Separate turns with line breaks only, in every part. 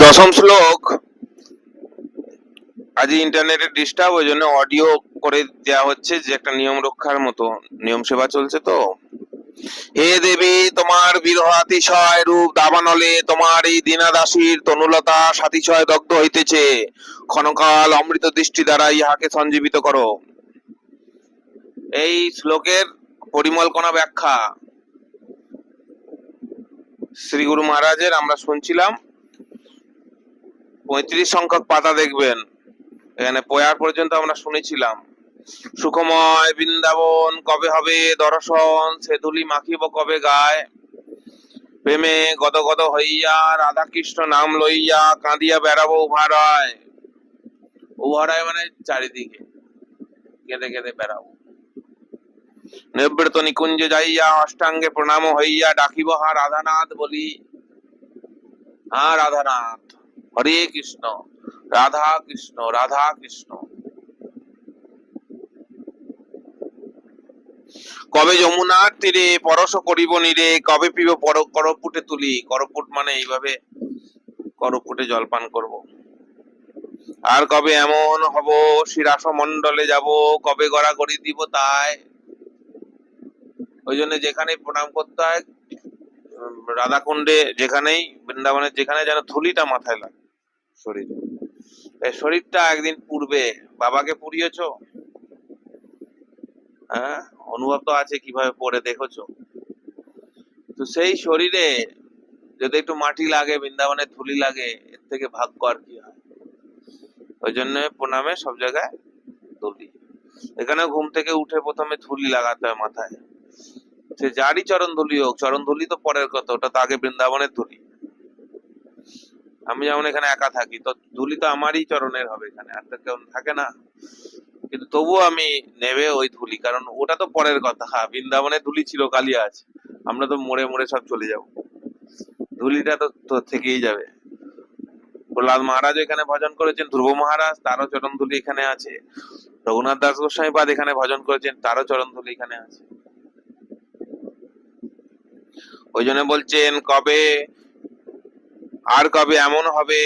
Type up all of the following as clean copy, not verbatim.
দশম শ্লোক। আজ ইন্টারনেটের ডিস্টার্ব, ওই জন্য অডিও করে দেওয়া হচ্ছে, যে একটা নিয়ম রক্ষার মতো নিয়ম সেবা চলছে তো। হে দেবী, তোমার বিরহাতিশয় রূপ দাবানলে তোমার এই দীনাদাসীর তনুলতা সাতিশয় দগ্ধ হইতেছে। ক্ষণকাল অমৃত দৃষ্টি দ্বারা ইহাকে সঞ্জীবিত করো। এই শ্লোকের পরিমলকণা ব্যাখ্যা শ্রী গুরু মহারাজের আমরা শুনছিলাম। 35 সংখ্যক পাতা দেখবেন, এখানে পয়ার পর্যন্ত আমরা শুনেছিলাম। সুখময় বৃন্দাবন কবে হবে দর্শন, সে ধুলি মাখিব কবে গায়। প্রেমে গদগদ হইয়া রাধা কৃষ্ণ নাম লইয়া কাঁদিয়া বেড়াবো উভারায়। উভারায় মানে চারিদিকে কেঁদে কেঁদে বেড়াবো। নিবৃত নিকুঞ্জে যাইয়া অষ্টাঙ্গে প্রণাম হইয়া ডাকিব হা রাধানাথ বলি। হা রাধানাথ, হরে কৃষ্ণ রাধা কৃষ্ণ রাধা কৃষ্ণ। কবে যমুনার তীরে পরশ করিব নীরে, কবে পিব করপুটে তুলি। করপুট মানে এইভাবে করপুটে জলপান করব। আর কবে এমন হব শিরাস মন্ডলে যাব, কবে গড়াগড়ি দিব তাই। ওই জন্য যেখানে প্রণাম করতে হয় রাধাকুণ্ডে, যেখানেই বৃন্দাবনের যেখানে, যেন ধুলিটা মাথায় লাগে শরীরে। এই শরীরটা একদিন পুড়বে। বাবাকে পুড়িয়েছ? হ্যাঁ, অনুভব তো আছে কিভাবে পড়ে দেখেছো। তো সেই শরীরে যদি একটু মাটি লাগে, বৃন্দাবনের ধুলি লাগে, এর থেকে ভাগ্য আর কি হয়। ওই জন্য প্রণামে সব জায়গায় ধুলি। এখানে ঘুম থেকে উঠে প্রথমে ধুলি লাগাতে হয় মাথায়। সে যারই চরণ ধুলি হোক, চরণ ধুলি তো পরের কথা, ওটা তো আগে বৃন্দাবনের ধুলি। আমি যেমন এখানে একা থাকি, তো ধুলি তো আমারই চরণের হবে, এখানে আর তো কেউ থাকে না। কিন্তু তবুও আমি নেবে ওই ধুলি, কারণ ওটা তো পরের কথা। হ্যাঁ, বৃন্দাবনের ধুলি চিরকালই আছে, আমরা তো মরে মরে সব চলে যাব, ধুলিটা তো থেকেই যাবে। প্রহ্লাদ মহারাজ এখানে ভজন করেছেন, ধ্রুব মহারাজ তারও চরণ ধুলি এখানে আছে। রঘুনাথ দাস গোস্বামী পাদ এখানে ভজন করেছেন, তারও চরণ ধুলি এখানে আছে। ওই জন্য বলছেন কবে আর কবে এমন হবে,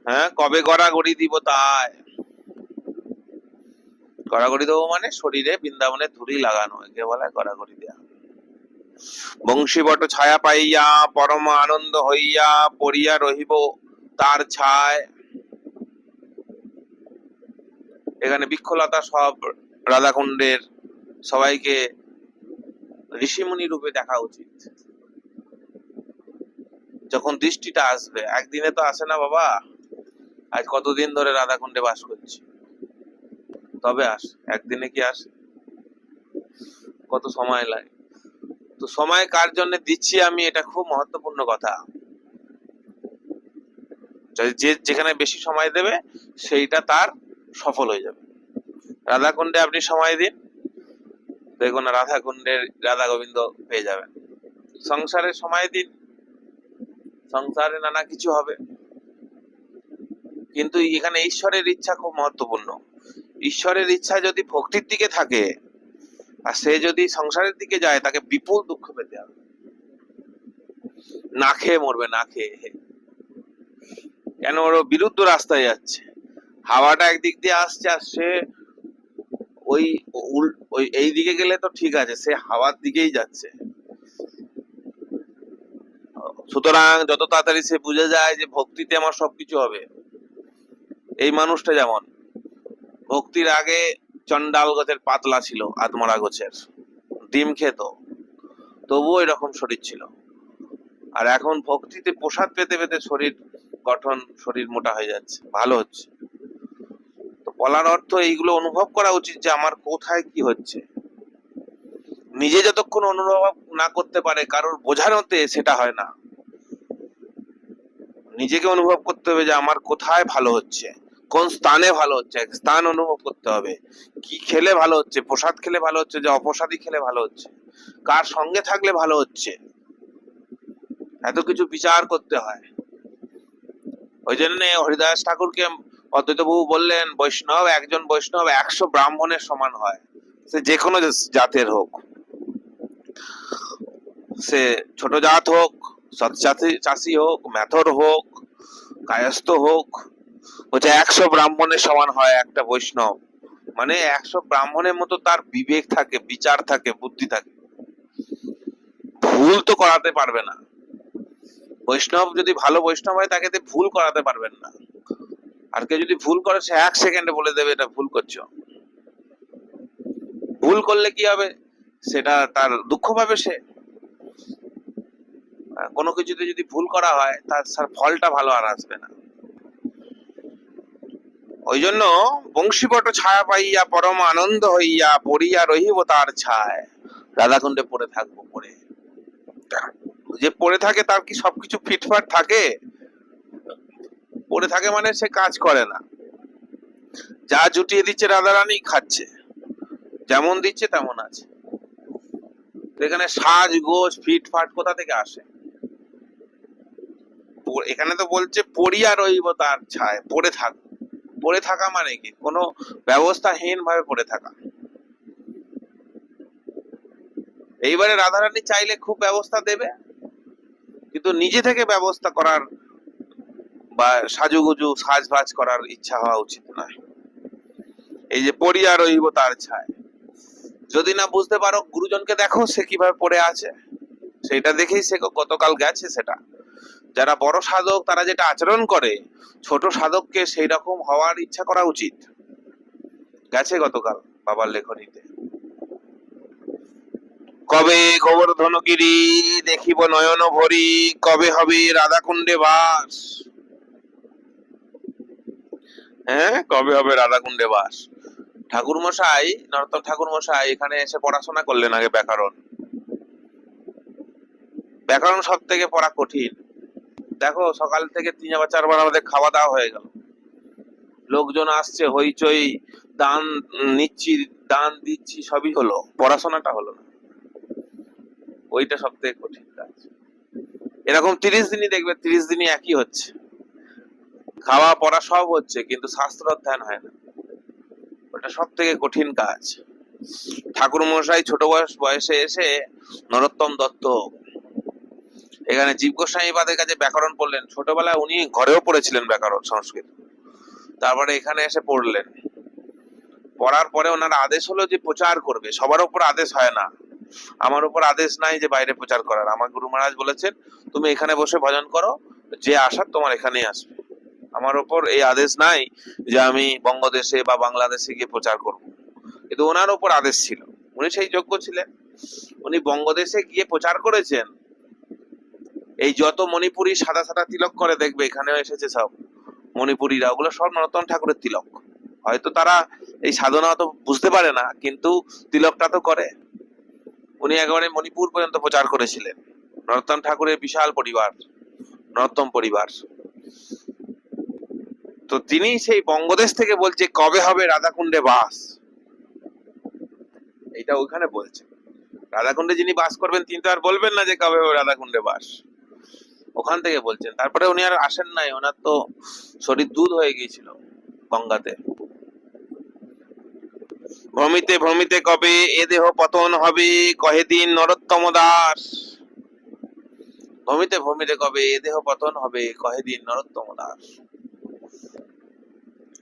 হ্যাঁ, কবে গড়াগড়ি দিব তাই। গড়াগড়ি দেবো মানে শরীরে বৃন্দাবনের ধুলি লাগানো, একে বলে গড়াগড়ি দেওয়া। বংশীবট ছায়া পাইয়া পরম আনন্দ হইয়া পড়িয়া রহিব তার ছায়। এখানে বৃক্ষলতা সব রাধাকুণ্ডের সবাইকে ঋষিমুনি রূপে দেখা উচিত। যখন দৃষ্টিটা আসবে, একদিনে তো আসে না বাবা। আজ কতদিন ধরে রাধাকুণ্ডে বাস করছি, তবে আসে, একদিনে কি আসে? কত সময় লাগে। তো সময় কার জন্য দিচ্ছি আমি, এটা খুব মহত্বপূর্ণ কথা। যে যেখানে বেশি সময় দেবে সেইটা তার সফল হয়ে যাবে। রাধাকুণ্ডে আপনি সময় দিন, দেখুন রাধাকুণ্ডের রাধা গোবিন্দ পেয়ে যাবেন। সংসারে সময় দিন, সংসারে নানা কিছু হবে। কিন্তু এখানে ঈশ্বরের ইচ্ছা খুব মহত্বপূর্ণ। ঈশ্বরের ইচ্ছা যদি ভক্তির দিকে থাকে, আর সে যদি সংসারের দিকে যায়, তাকে বিপুল দুঃখ পেতে হবে, না খেয়ে মরবে, না খেয়ে। কেন? ওর বিরুদ্ধ রাস্তায় যাচ্ছে, হাওয়াটা একদিক দিয়ে আসছে, আর সে ওই এই দিকে গেলে তো ঠিক আছে, সে হাওয়ার দিকেই যাচ্ছে। সুতরাং যত তাড়াতাড়ি সে বুঝে যায় যে ভক্তিতে আমার সবকিছু হবে। এই মানুষটা যেমন ভক্তির আগে চন্ডাল গাছের পাতলা ছিল, আত্মরা গোছের ডিম খেত, তবুও এরকম শরীর ছিল। আর এখন ভক্তিতে প্রসাদ পেতে পেতে শরীর গঠন, শরীর মোটা হয়ে যাচ্ছে, ভালো হচ্ছে। তো বলার অর্থ এইগুলো অনুভব করা উচিত যে আমার কোথায় কি হচ্ছে। নিজে যতক্ষণ অনুভব না করতে পারে কারোর বোঝানোতে সেটা হয় না। নিজেকে অনুভব করতে হবে যে আমার কোথায় ভালো হচ্ছে, কোন স্থানে ভালো হচ্ছে, স্থান অনুভব করতে হবে। কি খেলে ভালো হচ্ছে, প্রসাদ খেলে ভালো হচ্ছে, যে অপ্রসাদই খেলে ভালো হচ্ছে, কার সঙ্গে থাকলে ভালো হচ্ছে, এত কিছু বিচার করতে হয়। ওই জন্য হরিদাস ঠাকুরকে অদ্বৈত বাবু বললেন, বৈষ্ণব, একজন বৈষ্ণব 100 ব্রাহ্মণের সমান হয়, সে যে কোনো জাতের হোক। সে ছোট জাত হোক, সৎ চাষি হোক, মেথর হোক, কায়স্থ হোক, বলছে 100 ব্রাহ্মণের সমান হয় একটা বৈষ্ণব। মানে 100 ব্রাহ্মণের মতো তার বিবেক থাকে, বিচার থাকে, বুদ্ধি থাকে। ভুল তো করাতে পারবে না। বৈষ্ণব যদি ভালো বৈষ্ণব হয় তাকে ভুল করাতে পারবেন না। আর কেউ যদি ভুল করে সে 1 সেকেন্ডে বলে দেবে এটা ভুল করছো। ভুল করলে কি হবে, সেটা তার দুঃখ পাবে সে। কোনো কিছুতে যদি ভুল করা হয় তার ফলটা ভালো আর আসবে না। ওই জন্য বংশীবট ছায়া পাইয়া পরম আনন্দ হইয়া পড়িয়া রহিব তার ছায়। রাধাকুণ্ডে পড়ে থাকবো। পড়ে যে পড়ে থাকে তার কি সবকিছু ফিটফাট থাকে? পড়ে থাকে মানে সে কাজ করে না। যা জুটিয়ে দিচ্ছে রাধারানী খাচ্ছে, যেমন দিচ্ছে তেমন আছে। এখানে সাজ গোজ ফিটফাট কোথা থেকে আসে? এখানে তো বলছে পড়িয়া রহিব তার ছায়, পড়ে থাক। পড়ে থাকা মানে কি? কোনো ব্যবস্থাহীন ভাবে পড়ে থাকা। এইবারে রাধারানী চাইলে খুব ব্যবস্থা দেবে, কিন্তু নিজে থেকে ব্যবস্থা করার বা সাজুগুজু সাজবাজ করার ইচ্ছা হওয়া উচিত নয়। এই যে পড়িয়া রহিব তার ছায়, যদি না বুঝতে পারো গুরুজনকে দেখো সে কিভাবে পড়ে আছে, সেটা দেখেই সে গতকাল গেছে। সেটা যারা বড় সাধক তারা যেটা আচরণ করে, ছোট সাধককে সেই রকম হওয়ার ইচ্ছা করা উচিত। গেছে গতকাল বাবার লেখনীতে। কবে গোবর্ধনগিরি দেখিব নয়ন ভরি, কবে হবে রাধাকুণ্ডে বাস। হ্যাঁ, কবে হবে রাধাকুণ্ডে বাস। ঠাকুর মশাই, নরোত্তম ঠাকুর মশাই এখানে এসে পড়াশোনা করলেন আগে ব্যাকরণ। ব্যাকরণ সব থেকে পড়া কঠিন। দেখো সকাল থেকে 3-4 বার আমাদের খাওয়া দাওয়া হয়ে গেল, লোকজন আসছে, হইচই, দান নিচ্ছি, দান দিচ্ছি, সবই হলো, পড়াশোনাটা হলো না। ওইটা সব থেকে কঠিন কাজ। এরকম 30 দিনই দেখবে, 30 দিনই একই হচ্ছে, খাওয়া পড়া সব হচ্ছে, কিন্তু শাস্ত্র অধ্যয়ন হয় না। ওটা সব থেকে কঠিন কাজ। ঠাকুর মশাই ছোট বয়সে এসে নরোত্তম দত্ত এখানে জীব গোস্বামীপাদের কাছে ব্যাকরণ পড়লেন। ছোটবেলায় উনি ঘরেও পড়েছিলেন ব্যাকরণ সংস্কৃত, তারপরে এখানে এসে পড়লেন। পড়ার পরে ওনার আদেশ হলো যে প্রচার করবে। সবার উপর আদেশ হয় না, আমার উপর আদেশ নাই যে বাইরে প্রচার করার। আমার গুরু মহারাজ বলেছেন তুমি এখানে বসে ভজন করো, যে আসার তোমার এখানেই আসবে। আমার উপর এই আদেশ নাই যে আমি বঙ্গদেশে বা বাংলাদেশে গিয়ে প্রচার করব, কিন্তু ওনার উপর আদেশ ছিল। উনি সেই যোগ্য ছিলেন, উনি বঙ্গদেশে গিয়ে প্রচার করেছেন। এই যত মণিপুরি সাদা সাদা তিলক করে দেখবে, এখানেও এসেছে সব মণিপুরীরা, ওগুলো সব নরোত্তম ঠাকুরের তিলক। হয়তো তারা এই সাধনা তো বুঝতে পারে না, কিন্তু তিলকটা তো করে। উনি একেবারে মণিপুর পর্যন্ত প্রচার করেছিলেন। নরোত্তম ঠাকুরের বিশাল পরিবার, নরোত্তম পরিবার। তো তিনি সেই বঙ্গদেশ থেকে বলছে কবে হবে রাধাকুণ্ডে বাস। এটা ওইখানে বলছে। রাধাকুণ্ডে যিনি বাস করবেন তিনি তো আর বলবেন না যে কবে হবে রাধাকুণ্ডে বাস, ওখান থেকে বলছেন। তারপরে উনি আর আসেন নাই, ওনার তো শরীর দুধ হয়ে গিয়েছিল গঙ্গাতে। ভ্রমিতে ভ্রমিতে কবে এ দেহ পতন হবে, কহে দিন নরোত্তম দাস। ভ্রমিতে ভ্রমিতে কবে এ দেহ পতন হবে, কহে দিন নরোত্তম দাস।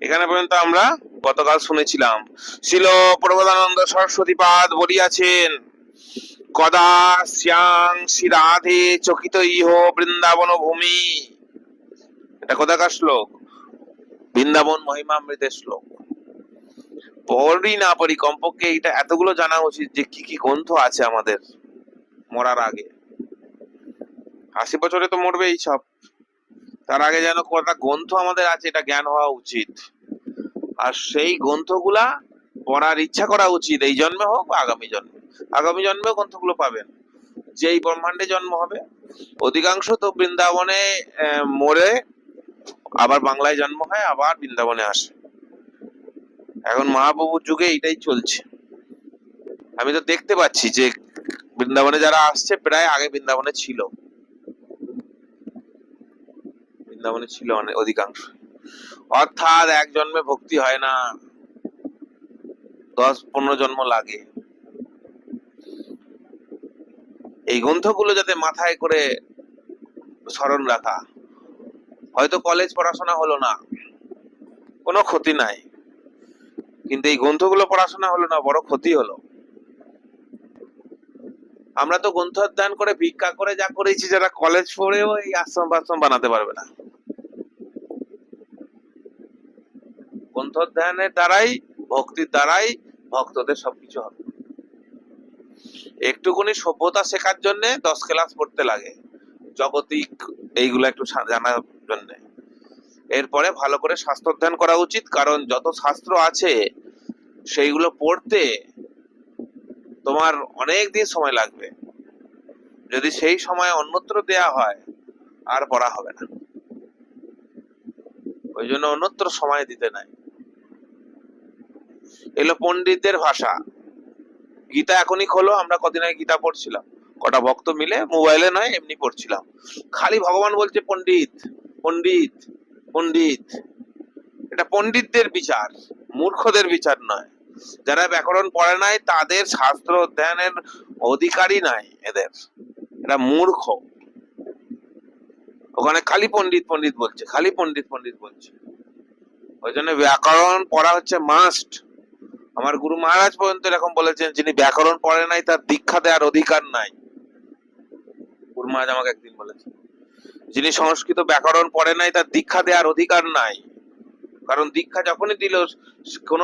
এখানে পর্যন্ত আমরা গতকাল শুনেছিলাম। শিল প্রবোধানন্দ সরস্বতী পাদ বলিয়াছেন, কদা শ্যাং শ্রী রাধে চকিত ইহ বৃন্দাবন ভূমি। এটা কোথাকার শ্লোক? বৃন্দাবন মহিমামৃতের শ্লোক। পড়ি না পড়ি, কমপক্ষে এটা এতগুলো জানা উচিত যে কি কি গ্রন্থ আছে আমাদের মরার আগে। 80 বছরে তো মরবে এই সব, তার আগে যেন কটা গ্রন্থ আমাদের আছে এটা জ্ঞান হওয়া উচিত। আর সেই গ্রন্থগুলা পড়ার ইচ্ছা করা উচিত, এই জন্মে হোক বা আগামী জন্মে। আগামী জন্মেও গ্রন্থগুলো পাবেন। যেই ব্রহ্মাণ্ডে জন্ম হবে, অধিকাংশ তো বৃন্দাবনে মরে আবার বাংলায় জন্ম হয়, আবার বৃন্দাবনে আসে। এখন মহাপ্রভুর যুগে এইটাই চলছে। আমি তো দেখতে পাচ্ছি যে বৃন্দাবনে যারা আসছে প্রায় আগে বৃন্দাবনে ছিল, বৃন্দাবনে ছিল অধিকাংশ। অর্থাৎ এক জন্মে ভক্তি হয় না, 10-15 জন্ম লাগে। এই গ্রন্থগুলো যাতে মাথায় করে স্মরণ রাখা। হয়তো কলেজ পড়াশোনা হলো না, কোনো ক্ষতি নাই, কিন্তু এই গ্রন্থগুলো পড়াশোনা হলো না, বড় ক্ষতি হলো। আমরা তো গ্রন্থ অধ্যয়ন করে ভিক্ষা করে যা করেছি, যারা কলেজ পড়েও এই আশ্রম বাশ্রম বানাতে পারবে না। গ্রন্থ অধ্যয়নের দ্বারাই, ভক্তির দ্বারাই ভক্তদের সবকিছু হবে। একটুকুনি সভ্যতা শেখার জন্য 10 ক্লাস পড়তে লাগে, জগতিক এইগুলো একটু জানার জন্য। এরপরে ভালো করে শাস্ত্র অধ্যয়ন করা উচিত, কারণ যত শাস্ত্র আছে সেইগুলো পড়তে তোমার অনেক দিন সময় লাগবে। যদি সেই সময় অন্যত্র দেয়া হয় আর পড়া হবে না। ওই জন্য অন্যত্র সময় দিতে নাই। এলো পণ্ডিতদের ভাষা। গীতা এখনই খোলো, আমরা কদিন আগে গীতা পড়ছিলাম, কটা ভক্ত মিলে, মোবাইলে নয় এমনি পড়ছিলাম। খালি ভগবান বলছে পণ্ডিত পণ্ডিত পণ্ডিত। এটা পণ্ডিতদের বিচার, মূর্খদের বিচার নয়। যারা ব্যাকরণ পড়ে নাই তাদের শাস্ত্র অধ্যয়নের অধিকারই নাই এদের, এরা মূর্খ। ওখানে খালি পণ্ডিত পণ্ডিত বলছে, খালি পণ্ডিত পণ্ডিত বলছে। ওই জন্য ব্যাকরণ পড়া হচ্ছে মাস্ট। আমার গুরু মহারাজ পর্যন্ত এরকম বলেছেন, যিনি ব্যাকরণ পড়ে নাই তার দীক্ষা দেওয়ার অধিকার নাই। গুরু মহারাজ আমাকে একদিন বলেছেন, যিনি সংস্কৃত ব্যাকরণ পড়ে নাই তার দীক্ষা দেওয়ার অধিকার নাই। কারণ দীক্ষা যখনই দিল, কোন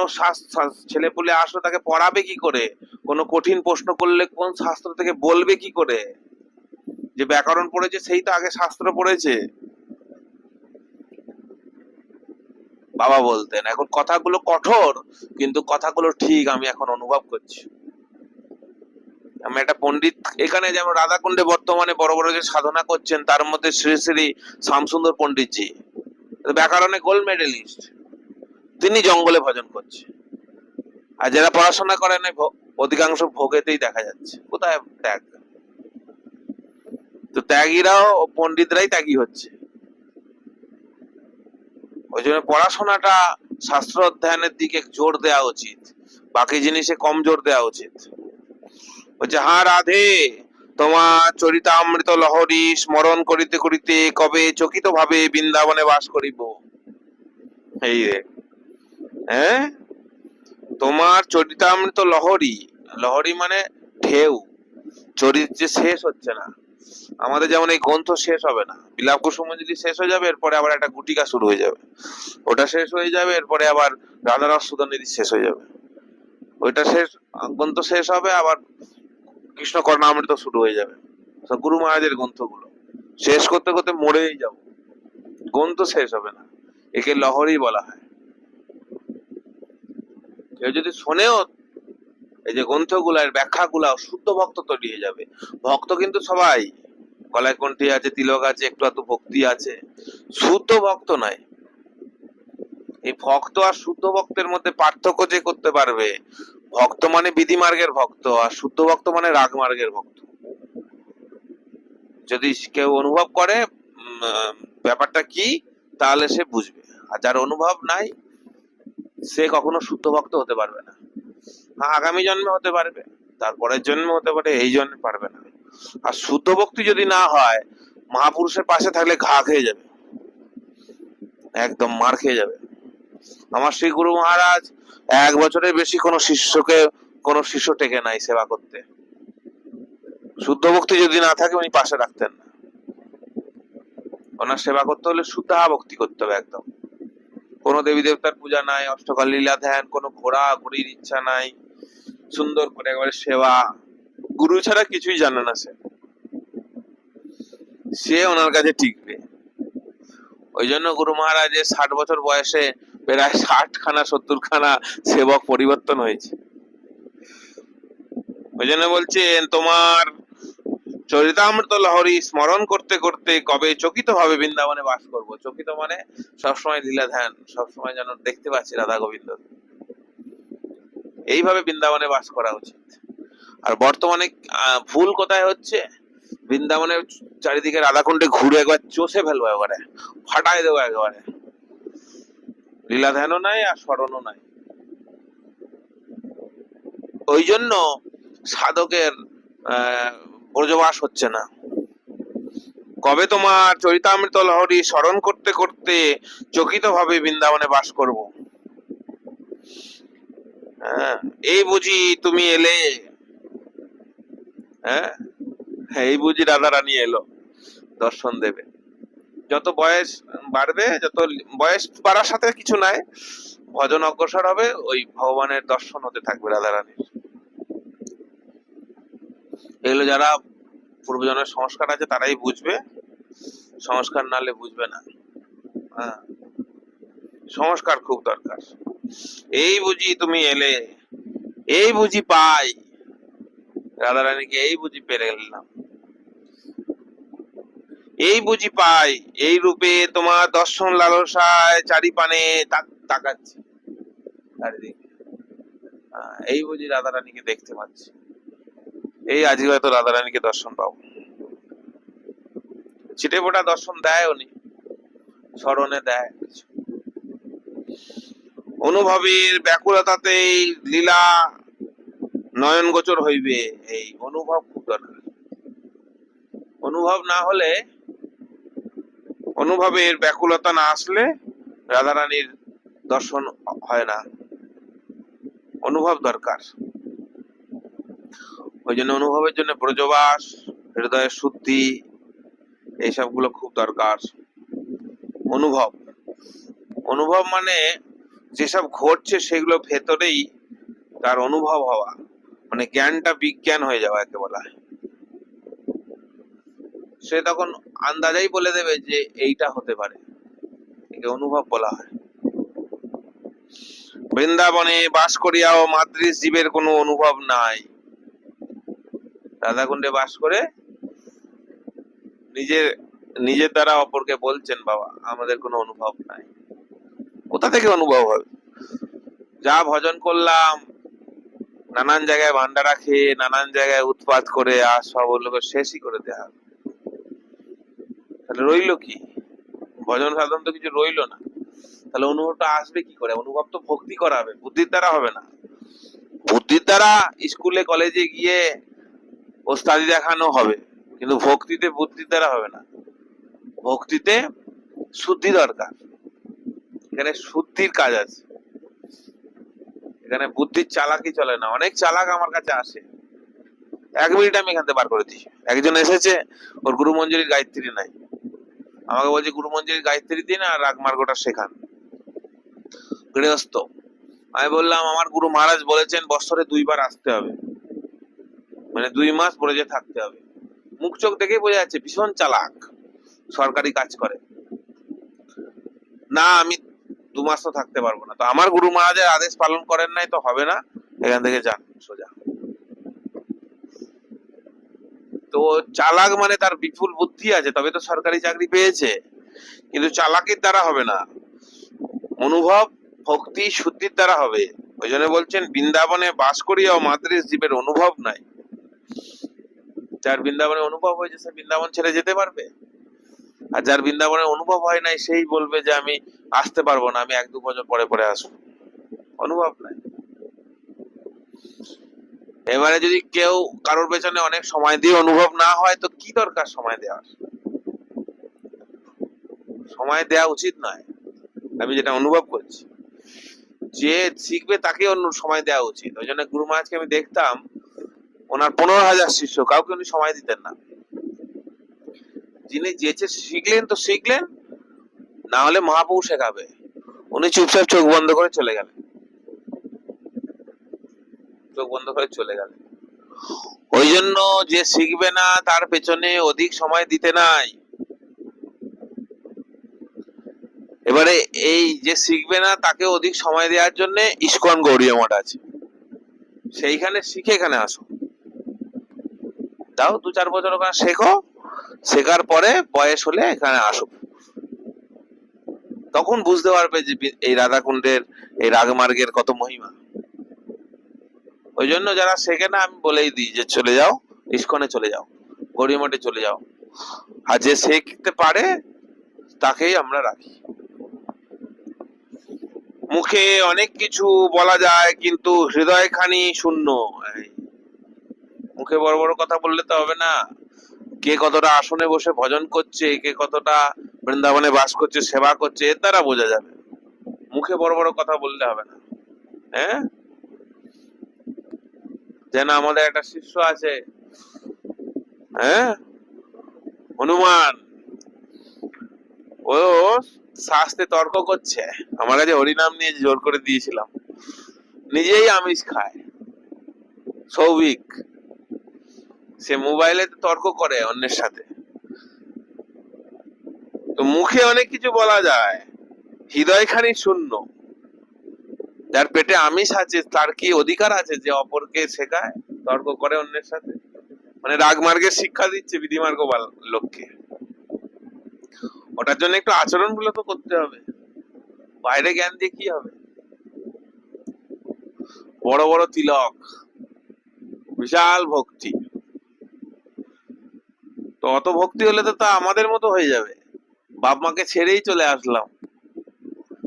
ছেলে পুলে আসলো তাকে পড়াবে কি করে? কোনো কঠিন প্রশ্ন করলে কোন শাস্ত্র থেকে বলবে কি করে? যে ব্যাকরণ পড়েছে সেই তো আগে শাস্ত্র পড়েছে। বাবা বলতেন, এখন কথাগুলো কঠোর কিন্তু কথাগুলো ঠিক, আমি এখন অনুভব করছি। আমি একটা পণ্ডিত, এখানে যেমন রাধাকুণ্ডে বর্তমানে বড় বড় যে সাধনা করছেন, তার মধ্যে শ্রী শ্রী শ্যামসুন্দর পণ্ডিতজি ব্যাকরণে গোল্ড মেডেলিস্ট, তিনি জঙ্গলে ভজন করছে। আর যারা পড়াশোনা করে না অধিকাংশ ভোগেতেই দেখা যাচ্ছে। কোথায় ত্যাগ? তো ত্যাগীরাও, পণ্ডিতরাই ত্যাগী হচ্ছে। ওই জন্য পড়াশোনাটা, শাস্ত্র অধ্যয়নের দিকে জোর দেওয়া উচিত, বাকি জিনিসে কম জোর দেওয়া উচিত। বলছে, হা রাধে, তোমার চরিতামৃত লহরী স্মরণ করিতে করিতে কবে চকিত ভাবে বৃন্দাবনে বাস করিব। এই রে, হ্যাঁ, তোমার চরিতামৃত লহরী, লহরী মানে ঢেউ, চরিত্রে শেষ হচ্ছে না। আমাদের যেমন এই গ্রন্থ শেষ হবে না, বিলাপ কুসুমঞ্জলি শেষ হয়ে যাবে, এরপরে আবার একটা গুটিকা শুরু হয়ে যাবে, ওটা শেষ হয়ে যাবে, এরপরে আবার রাধারস সুধনিধি শেষ হয়ে যাবে, ওইটা শেষ, গ্রন্থ শেষ হবে, আবার কৃষ্ণ কর্ণামৃত শুরু হয়ে যাবে। গুরু মহারাজের গ্রন্থগুলো শেষ করতে করতে মরেই যাব, গ্রন্থ শেষ হবে না। একে লহরী বলা হয়। কেউ যদি শোনেও এই যে গ্রন্থগুলার ব্যাখ্যাগুলা, শুদ্ধ ভক্ত তৈরি হয়ে যাবে। ভক্ত কিন্তু সবাই, গলায় কণ্ঠী আছে, তিলক আছে, একটু একটু ভক্তি আছে, শুদ্ধ ভক্ত নয়। এই ভক্ত আর শুদ্ধ ভক্তের মধ্যে পার্থক্য যে করতে পারবে, ভক্ত মানে বিধি মার্গের ভক্ত, আর শুদ্ধ ভক্ত মানে রাগ মার্গের ভক্ত। যদি কেউ অনুভব করে ব্যাপারটা কি, তাহলে সে বুঝবে। আর যার অনুভব নাই, সে কখনো শুদ্ধ ভক্ত হতে পারবে না। আগামী জন্মে হতে পারবে, তারপরের জন্মে হতে পারে, এই জন্মে পারবে না। আর শুদ্ধ ভক্তি যদি না হয়, মহাপুরুষের পাশে থাকলে ঘা খেয়ে যাবে, একদম মার খেয়ে যাবে। আমার শ্রী গুরু মহারাজ 1 বছরের বেশি কোনো শিষ্য টেকে নাই সেবা করতে। শুদ্ধ ভক্তি যদি না থাকে উনি পাশে রাখতেন না। ওনার সেবা করতে হলে শুদ্ধ ভক্তি করতে হবে একদম। কোনো দেবী দেবতার পূজা নাই, অষ্টকাল লীলা ধ্যান, কোনো ঘোরা ঘুরির ইচ্ছা নাই, সুন্দর করে একবারে সেবা। গুরু ছাড়া কিছুই জানে না সে ওনার কাছে টিকবে। ওই জন্য গুরু মহারাজের 60 বছর বয়সে প্রায় 60 খানা 70 খানা সেবক পরিবর্তন হয়েছে। ওই জন্য বলছেন, তোমার চরিতামৃত লহরী স্মরণ করতে করতে কবে চকিত ভাবে বৃন্দাবনে বাস করব। চকিত মানে সবসময় লীলা ধ্যান, সবসময় যেন দেখতে পাচ্ছি রাধা গোবিন্দ, এইভাবে বৃন্দাবনে বাস করা উচিত। আর বর্তমানে ভুল কোথায় হচ্ছে, বৃন্দাবনের চারিদিকে রাধাকুণ্ডে ঘুরে একবার চষে ফেলবো, একবারে ফাটাই দেবো, একেবারে লীলা ধ্যানও নাই আর স্মরণও নাই। ওই জন্য সাধকের ব্রজবাস হচ্ছে না। কবে তোমার চরিতামৃত লহরী স্মরণ করতে করতে চকিত ভাবে বৃন্দাবনে বাস করব। হ্যাঁ, এই বুঝি তুমি এলে। হ্যাঁ, এই বুঝি রাধা রানী এলো দর্শন দেবে। যত বয়স বাড়বে, যত বয়স বাড়ার সাথে কিছু নাই, ভজন অগ্রসর হবে, ওই ভগবানের দর্শন হতে থাকবে রাধা রানীর। এগুলো যারা পূর্বজনের সংস্কার আছে তারাই বুঝবে, সংস্কার নালে বুঝবে না। হ্যাঁ, সংস্কার খুব দরকার। এই বুঝি তুমি এলে, এই বুঝি পাই, রাধা রানীকে এই বুঝি পেরে গেলাম, এই বুঝি পাই, এই রূপে তোমার দর্শন লালসায় চারিপানে তাকাচ্ছি চারিদিকে। এই বুঝি রাধা রানীকে দেখতে পাচ্ছি, এই আজকে হয়তো রাধা রানীকে দর্শন পাবো। ছিটে ফোটা দর্শন দেয় উনি, স্মরণে দেয়। অনুভবের ব্যাকুলতাতে লীলা নয়ন গোচর হইবে, এই অনুভব খুব দরকার। অনুভব না হলে, অনুভবের ব্যাকুলতা না আসলে রাধারানীর দর্শন হয় না। অনুভব দরকার। ওই জন্য অনুভবের জন্য ব্রজবাস, হৃদয়ের শুদ্ধি, এইসব গুলো খুব দরকার। অনুভব, অনুভব মানে যেসব ঘটছে সেগুলো ভেতরেই তার অনুভব হওয়া, মানে জ্ঞানটা বিজ্ঞান হয়ে যাওয়া একে বলা হয়। সে তখন আন্দাজেই বলে দেবে যে এইটা হতে পারে, একে অনুভব বলা হয়। বৃন্দাবনে বাস করিয়াও মাতৃ জীবের কোনো অনুভব নাই। রাধাকুণ্ডে বাস করে নিজের নিজের দ্বারা অপরকে বলছেন, বাবা আমাদের কোনো অনুভব নাই। কোথা থেকে অনুভব হবে? যা ভজন করলাম, নানান জায়গায় ভান্ডারা খেয়ে, নানান জায়গায় উৎপাত করে, আর সব ওগুলোকে শেষই করে দেওয়া, তাহলে রইলো কি? ভজন সাধন তো কিছু রইলো না। তাহলে অনুভবটা আসবে কি করে? অনুভব তো ভক্তি করাবে, বুদ্ধির দ্বারা হবে না। বুদ্ধির দ্বারা স্কুলে কলেজে গিয়ে ওস্তাদি দেখানো হবে, কিন্তু ভক্তিতে বুদ্ধির দ্বারা হবে না। ভক্তিতে শুদ্ধি দরকার, এখানে শুদ্ধির কাজ আছে। এখানে বুদ্ধির চালাকি চলে না। অনেক চালাক আমার কাছে আসে, 1 মিনিট আমি এখান থেকে বার করে দিই। একজন এসেছে, ওর গুরু মঞ্জুরির গায়ত্রী নাই, আমাকে বলছে গুরু মঞ্জুরির গায়ত্রী দিন আর রাগ মার্গটা শেখান। গৃহস্থ। আমি বললাম আমার গুরু মহারাজ বলেছেন বছরে 2 বার আসতে হবে, মানে 2 মাস ব্রজে থাকতে হবে। মুখ চোখ দেখেই বোঝা যাচ্ছে ভীষণ চালাক, সরকারি কাজ করে। না, আমি 2 মাস তো থাকতে পারবো না। তো আমার গুরু মহারাজের আদেশ পালন করেন নাই তো হবে না, এখান থেকে যান সোজা। তো চালাক মানে তার বিপুল বুদ্ধি আছে, তবে তো সরকারি চাকরি পেয়েছে, কিন্তু চালাকির দ্বারা হবে না, অনুভব ভক্তি শুদ্ধির দ্বারা হবে। ওই জন্য বলছেন বৃন্দাবনে বাস করিয়াও মাতৃ জীবের অনুভব নাই। যার বৃন্দাবনে অনুভব হয়েছে সে বৃন্দাবন ছেড়ে যেতে পারবে, আর যার বৃন্দাবনে অনুভব হয় নাই সেই বলবে যে আমি আসতে পারবো না, আমি 1-2 বছর পরে পরে আসবো। অনুভব নাই। এবারে যদি কেউ কারোর পেছনে অনেক সময় দিয়ে অনুভব না হয়, তো কি দরকার সময় দেওয়ার? সময় দেওয়া উচিত নয়। আমি যেটা অনুভব করছি, যে শিখবে তাকে অন্য সময় দেওয়া উচিত। ওই জন্য গুরু মহারাজকে আমি দেখতাম, ওনার 15,000 শিষ্য, কাউকে উনি সময় দিতেন না। যিনি যেচে শিখলেন তো শিখলেন, না হলে মহাপ্রভু শেখাবে, উনি চুপচাপ চোখ বন্ধ করে চলে গেলেন, চোখ বন্ধ করে চলে গেলেন। ওই জন্য যে শিখবে না তার পেছনে অধিক সময় দিতে নাই। এবারে এই যে শিখবে না তাকে অধিক সময় দেওয়ার জন্য ইস্কন গৌড়ীয় মঠ আছে, সেইখানে শিখে এখানে আসো, দাও 2-4 বছর ওখানে শেখো, শেখার পরে বয়স হলে এখানে আসো, তখন বুঝতে পারবে যে এই রাধাকুণ্ডের এই রাগমার্গের কত মহিমা। ওই জন্য যারা শেখে না আমি বলেই দিই যে চলে যাও ইস্কনে, চলে যাও গৌড়ীয় মঠে চলে যাও, আর যে শিখতে পারে তাকেই আমরা রাখি। মুখে অনেক কিছু বলা যায় কিন্তু হৃদয় খানি শূন্য। মুখে বড় বড় কথা বললে তো হবে না। কে কতটা আসনে বসে ভজন করছে, কে কতটা বৃন্দাবনে বাস করছে, সেবা করছে, এর দ্বারা বোঝা যাবে। মুখে বড় বড় কথা বললে হবে না। হ্যাঁ, যেন আমাদের একটা শিষ্য আছে, হ্যাঁ, হনুমান, ও শাস্তে তর্ক করছে, আমার কাছে হরিনাম নিয়ে জোর করে দিয়েছিলাম, নিজেই আমিষ খায়, সৌভিক, সে মোবাইলে তর্ক করে অন্যের সাথে। তো মুখে অনেক কিছু বলা যায়, হৃদয় খানি শূন্য। যার পেটে আমিষ আছে তার কি অধিকার আছে যে অপরকে শেখায়, তর্ক করে অন্যের সাথে? মানে রাগমার্গের শিক্ষা দিচ্ছে বিধিমার্গ লোককে। ওটার জন্য একটু আচরণ গুলো তো করতে হবে, বাইরে জ্ঞান দিয়ে কি হবে? বড় বড় তিলক, বিশাল ভক্তি, তো অত ভক্তি হলে তো তা আমাদের মতো হয়ে যাবে। বাপ মাকে ছেড়েই চলে আসলাম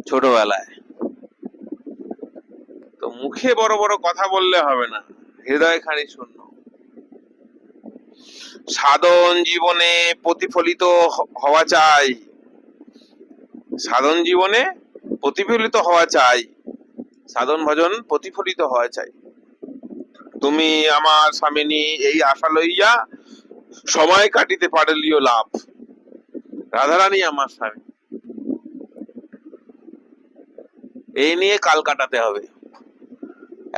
ছোটবেলায়। তো মুখে বড় বড় কথা বললে হবে না, হৃদয় খানি শূন্য। সাধন জীবনে প্রতিফলিত হওয়া চাই, সাধন জীবনে প্রতিফলিত হওয়া চাই, সাধন ভজন প্রতিফলিত হওয়া চাই। তুমি আমার স্বামিনী এই আশা লইয়া সময় কাটিতে পারলিও লাভ। রাধারানী আমার স্বামী, এই নিয়ে কাল কাটাতে হবে।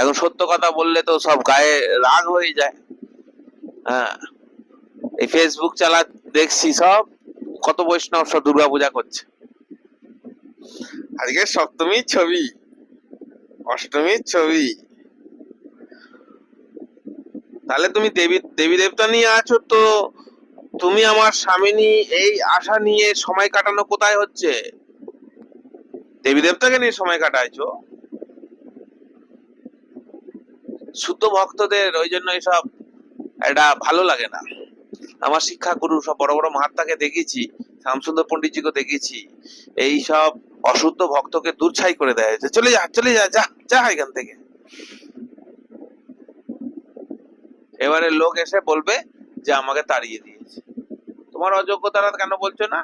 এখন সত্য কথা বললে তো সব গায়ে রাগ হয়ে যায়। হ্যাঁ, এই ফেসবুক চালা দেখছি, সব কত বৈষ্ণব সব দুর্গা পূজা করছে। আজকে সপ্তমীর ছবি, অষ্টমীর ছবি, তাহলে তুমি দেবী দেবী দেবতা নিয়ে আছো, তো তুমি আমার স্বামিনী এই আশা নিয়ে সময় কাটানো কোথায় হচ্ছে? দেবী দেবতাকে নিয়ে সময় কাটাইছো। শুদ্ধ ভক্তদের ওই জন্য এসব এটা ভালো লাগে না। আমার শিক্ষা গুরু সব বড় বড় মহাত্মাকে দেখেছি, শ্যামসুন্দর পণ্ডিতজিকে দেখেছি, এই সব অশুদ্ধ ভক্তকে দূরছাই করে দেয়, যে চলে যা চলে যা, যা যা এখান থেকে। এবারে লোক এসে বলবে যে আমাকে তাড়িয়ে দিয়েছে। তোমার অযোগ্যতারা কেন বলছো না?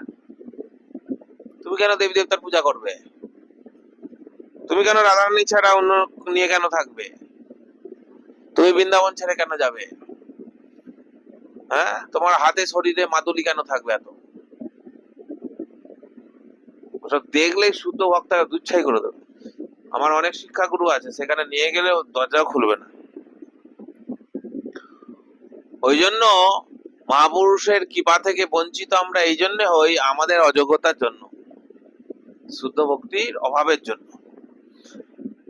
তুমি কেন দেবী দেবতার পূজা করবে? তুমি কেন রাধারানী ছাড়া অন্য নিয়ে কেন থাকবে? তুমি বৃন্দাবন ছেড়ে কেন যাবে? হ্যাঁ, তোমার হাতে শরীরে মাদুলি কেন থাকবে এত? ওসব দেখলেই শুদ্ধ ভক্তরা দুচ্ছাই করে দেবে। আমার অনেক শিক্ষাগুরু আছে, সেখানে নিয়ে গেলেও দরজাও খুলবে না। ওই জন্য মহাপুরুষের কৃপা থেকে বঞ্চিত আমরা এই জন্য হই, আমাদের অযোগ্যতার জন্য, শুদ্ধ ভক্তির অভাবের জন্য।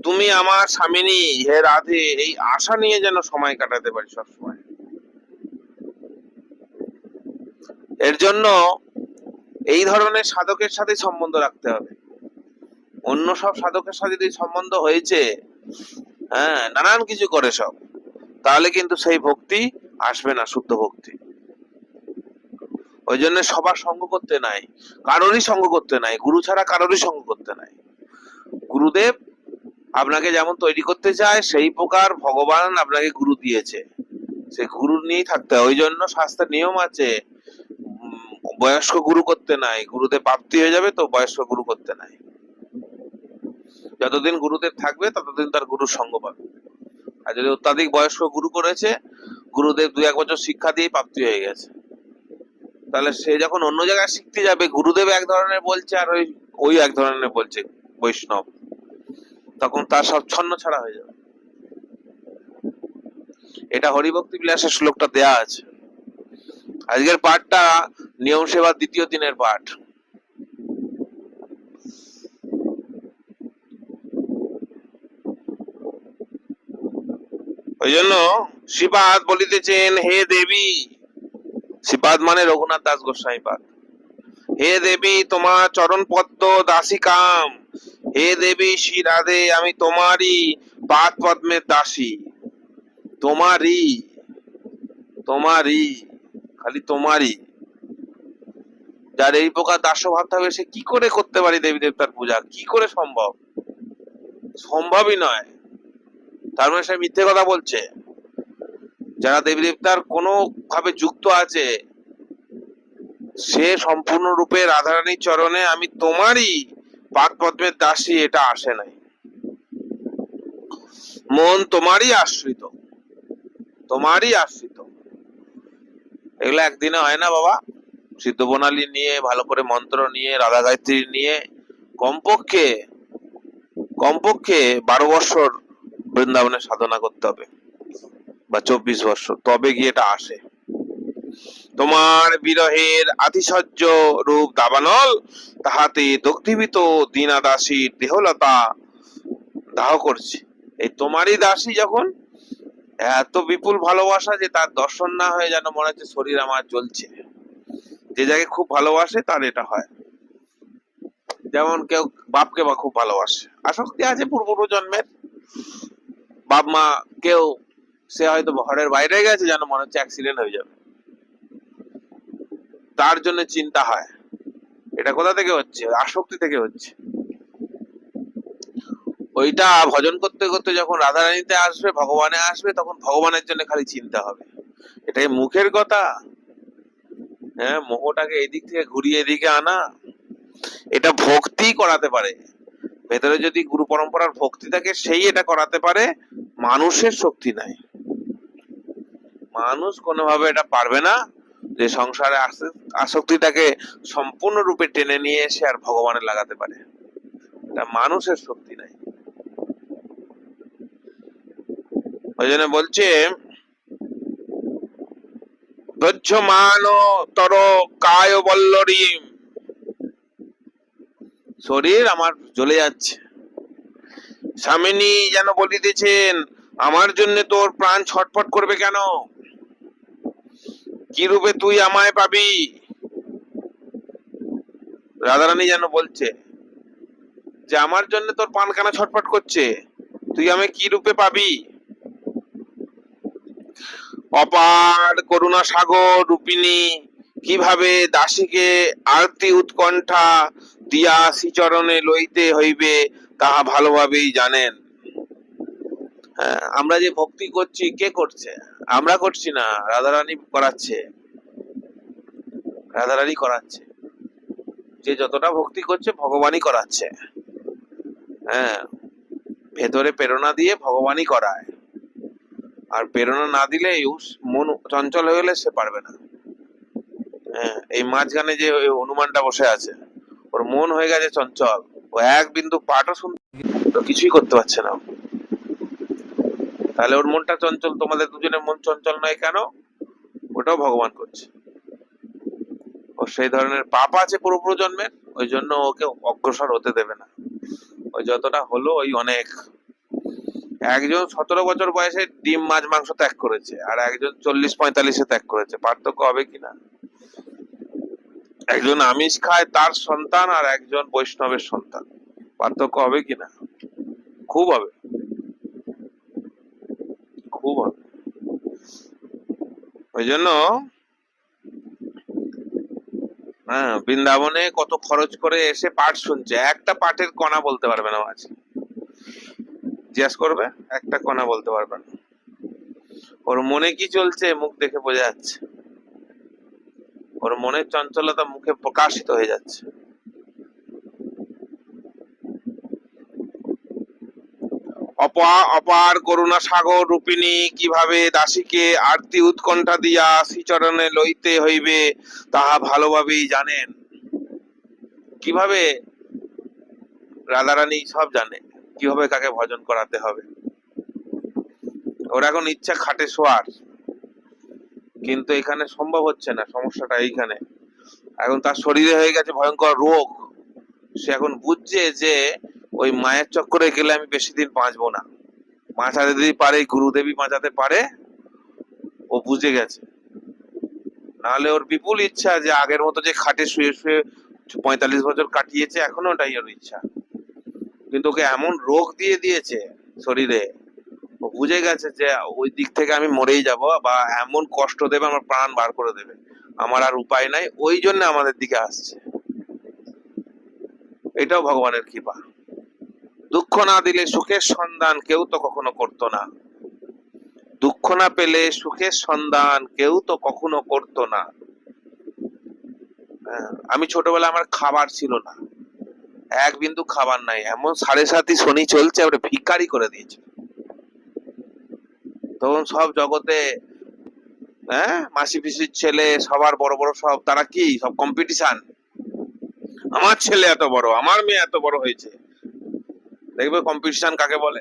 তুমি আমার স্বামিনী হে রাধে এই আশা নিয়ে যেন সময় কাটাতে পারি সবসময়। এর জন্য এই ধরনের সাধকের সাথে সম্বন্ধ রাখতে হবে। অন্য সব সাধকের সাথে যদি সম্বন্ধ হয়েছে, হ্যাঁ, নানান কিছু করে সব, তাহলে কিন্তু সেই ভক্তি আসবে না, শুদ্ধ ভক্তি। ওই জন্য সবার সঙ্গ করতে নাই, কারোরই সঙ্গ করতে নাই, গুরু ছাড়া কারোরই সঙ্গ করতে নাই। গুরুদেব আপনাকে যেমন তৈরি করতে চায় সেই প্রকার ভগবান আপনাকে গুরু দিয়েছে, সে গুরু নিয়েই থাকতে হয়। ওই জন্য শাস্ত্রের নিয়ম আছে, বয়স্ক গুরু করতে নাই, গুরুদেব প্রাপ্তি হয়ে যাবে তো বয়স্ক গুরু করতে নাই। যতদিন গুরুদেব থাকবে ততদিন তার গুরুর সঙ্গ পাবে। আর যদি অত্যাধিক বয়স্ক গুরু করেছে, গুরুদেব 2-1 বছর শিক্ষা দিয়ে প্রাপ্তি হয়ে গেছে, তাহলে সে যখন অন্য জায়গায় শিখতে যাবে, গুরুদেব এক ধরনের বলছে আর ওই ওই এক ধরনের বলছে বৈষ্ণব, তখন তার সব ছন্ন ছাড়া হয়ে যাবে। এটা হরিভক্তি বিলাসের শ্লোকটা দেয়া আছে। আজকের পাঠটা নিয়ম সেবার 2য় দিনের পাঠ। ওই জন্য শ্রীপাদ বলিতেছেন, হে দেবী, শ্রীপাদ মানে রঘুনাথ দাস গোস্বামী পাদ, হে দেবী তোমার চরণ পদ্ম দাসী কাম, হে দেবী শ্রী রাধে আমি তোমারই পাদ পদ্মের দাসী। তোমারই, তোমারই, খালি তোমারই। যার এই প্রকার দাসভাব থাকবে সে কি করে করতে পারি দেবী দেবতার পূজা? কি করে সম্ভব? সম্ভবই নয়। তার মানে সে মিথ্যে কথা বলছে। যারা দেবী দেবতার কোনো ভাবে যুক্ত আছে, সে সম্পূর্ণরূপে রাধারানীর চরণে আমি তোমারই পাদ পদ্মের দাসী, এটা আসে নাই। মন তোমারই আশ্রিত, তোমারই আশ্রিত। এগুলো একদিনে হয় না বাবা। সিদ্ধ প্রণালী নিয়ে, ভালো করে মন্ত্র নিয়ে, রাধা গায়ত্রী নিয়ে কমপক্ষে কমপক্ষে 12 বছর বৃন্দাবনে সাধনা করতে হবে, বা 24 বছর, তবে গিয়ে এটা আসে। তোমার বিরহের আতিশয্য রূপ দাবানল, তাহাতে দগ্ধীভূত দীনা দাসীর দেহলতা দাহ করছে। এই তোমারই দাসী যখন এত বিপুল ভালোবাসা যে তার দর্শন না হয়ে যেন মনে হচ্ছে শরীর আমার জ্বলছে। যে যাকে খুব ভালোবাসে তার এটা হয়। যেমন কেউ বাপকে বা খুব ভালোবাসে, আসক্তি আছে পূর্ব জন্মের, বাপ মা কেউ, সে হয়তো ঘরের বাইরে গেছে যেন মনে হচ্ছে অ্যাক্সিডেন্ট হয়ে যাবে, তার জন্য চিন্তা হয়। এটা কোথা থেকে হচ্ছে? আসক্তি থেকে হচ্ছে। ওইটা ভজন করতে করতে যখন রাধারানীতে আসবে, ভগবানে আসবে, তখন ভগবানের জন্য খালি চিন্তা হবে। এটাই মুখের কথা। হ্যাঁ, মোহটাকে এদিক থেকে ঘুরিয়ে এদিকে আনা, এটা ভক্তি করাতে পারে। ভেতরে যদি গুরু পরম্পরার ভক্তি থাকে, সেই এটা করাতে পারে। মানুষের শক্তি নাই, মানুষ কোনোভাবে এটা পারবে না যে সংসারে আসক্তিটাকে সম্পূর্ণরূপে টেনে নিয়ে এসে আর ভগবানে লাগাতে পারে। এটা মানুষের শক্তি নাই। ওই জন্য বলছে দহ্যমান তর কায় বল্লরী, শরীর আমার জ্বলে যাচ্ছে। স্বামিনী যেন বলিতেছেন, আমার জন্য তোর প্রাণ ছটফট করবে কেন? কি রূপে তুই আমায় পাবি? রাধারানী যেন বলছে যে আমার জন্য তোর প্রাণ কেন ছটফট করছে, তুই আমি কি রূপে পাবি? অপার করুণা সাগর রূপিণী কিভাবে দাসীকে আরতি উৎকণ্ঠা দিয়া শ্রীচরণে লইতে হইবে তাহা ভালোভাবেই জানেন। হ্যাঁ, আমরা যে ভক্তি করছি, কে করছে? আমরা করছি না, রাধারানী করাচ্ছে। রাধারানী করাচ্ছে। যে যতটা ভক্তি করছে ভগবানই করাচ্ছে। হ্যাঁ, ভেতরে প্রেরণা দিয়ে ভগবানই করায়। আর প্রেরণা না দিলে মন চঞ্চল হয়ে গেলে সে পারবে না। হ্যাঁ, এই মাঝখানে যে হনুমানটা বসে আছে, ওর মন হয়ে গেছে চঞ্চল, ও এক বিন্দু পাঠও শুনতে কিছুই করতে পারছে না। তাহলে ওর মনটা চঞ্চল, তোমাদের দুজনের মন চঞ্চল নয় কেন? ওটাও ভগবান করছে। ও সেই ধরনের পাপ আছে পূর্ব জন্মের, ওই জন্য ওকে অগ্রসর হতে দেবে না। ওই যতটা হলো ওই অনেক। একজন 17 বছর বয়সে ডিম মাছ মাংস ত্যাগ করেছে, আর একজন 40-45-এ ত্যাগ করেছে। পার্থক্য হবে কিনা? একজন আমিষ খায় তার সন্তান, আর একজন বৈষ্ণবের সন্তান, পার্থক্য হবে কিনা? খুব হবে, খুব হবে। ওই জন্য হ্যাঁ, বৃন্দাবনে কত খরচ করে এসে পাঠ শুনছে, একটা পাঠের কণা বলতে পারবে না। মাঝে জিজ্ঞাসা করবে, একটা কণা বলতে পারবে না। ওর মনে কি চলছে মুখ দেখে বোঝা যাচ্ছে। ওর মনের চঞ্চলতা মুখে প্রকাশিত হয়ে যাচ্ছে। অপার করুণা সাগর রূপিণী কিভাবে দাসীকে আরতি উৎকণ্ঠা দিয়া শ্রীচরণে লইতে হইবে তাহা ভালোভাবেই জানেন। কিভাবে রাধারানী সব জানে, কিভাবে কাকে ভজন করাতে হবে। ওর এখন ইচ্ছা খাটে শোয়ার, কিন্তু এখানে সম্ভব হচ্ছে না। সমস্যাটা এইখানে। এখন তার শরীরে হয়ে গেছে ভয়ঙ্কর রোগ। সে এখন বুঝছে যে ওই মায়ের চক্করে গেলে আমি বেশি দিন বাঁচবো না। বাঁচাতে যদি পারে, গুরুদেবী বাঁচাতে পারে, ও বুঝে গেছে। নাহলে ওর বিপুল ইচ্ছা যে আগের মতো যে খাটে শুয়ে শুয়ে 45 বছর কাটিয়েছে, এখনো ওটাই ওর ইচ্ছা। কিন্তু ওকে এমন রোগ দিয়ে দিয়েছে শরীরে, ও বুঝে গেছে যে ওই দিক থেকে আমি মরেই যাব, বা এমন কষ্ট দেবে আমার প্রাণ বার করে দেবে, আমার আর উপায় নাই। ওই জন্য আমাদের দিকে আসছে। এটাও ভগবানের কৃপা। দুঃখ না দিলে সুখের সন্ধান কেউ তো কখনো করতো না। দুঃখ না পেলে সুখের সন্ধান কেউ তো কখনো করতো না। আমি ছোটবেলা আমার খাবার ছিল না, এক বিন্দু খাবার নাই, এমন 7.5 শনি চলছে, ওটা ভিখারি করে দিয়েছে। তখন সব জগতে মাসি পিসির ছেলে সবার বড় বড় সব, তারা কি সব কম্পিটিশন, আমার ছেলে এত বড়, আমার মেয়ে এত বড় হয়েছে। দেখবে কম্পিটিশন কাকে বলে,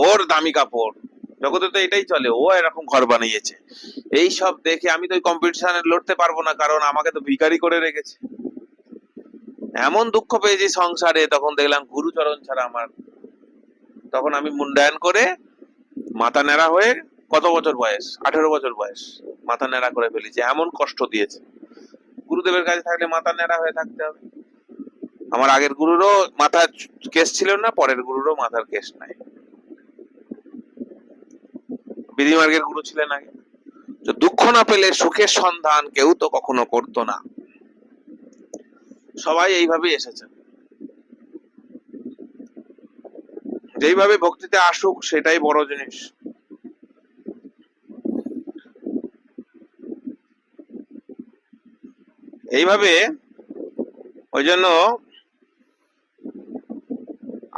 ওর দামি কাপড়, জগতে তো এটাই চলে, ও এরকম ঘর বানিয়েছে। এই সব দেখে আমি তো ওই কম্পিটিশনে লড়তে পারবো না, কারণ আমাকে তো ভিখারি করে রেখেছে। এমন দুঃখ পেয়েছি সংসারে, তখন দেখলাম গুরুচরণ ছাড়া আমার, তখন আমি মুন্ডায়ন করে মাথা ন্যাড়া হয়ে, কত বছর বয়স, 18 বছর বয়স, মাথা ন্যাড়া করে ফেলেছি, এমন কষ্ট দিয়েছে। গুরুদেবের কাছে থাকলে মাথা ন্যাড়া হয়ে থাকতে হবে। আমার আগের গুরুরও মাথার কেস ছিল না, পরের গুরুরও মাথার কেস নাই। বিধিমার্গের গুরু ছিলেন আগে। তো দুঃখ না পেলে সুখের সন্ধান কেউ তো কখনো করতো না। সবাই এইভাবে এসেছে। যেইভাবে ভক্তিতে আসুক সেটাই বড় জিনিস। এইভাবে ওই জন্য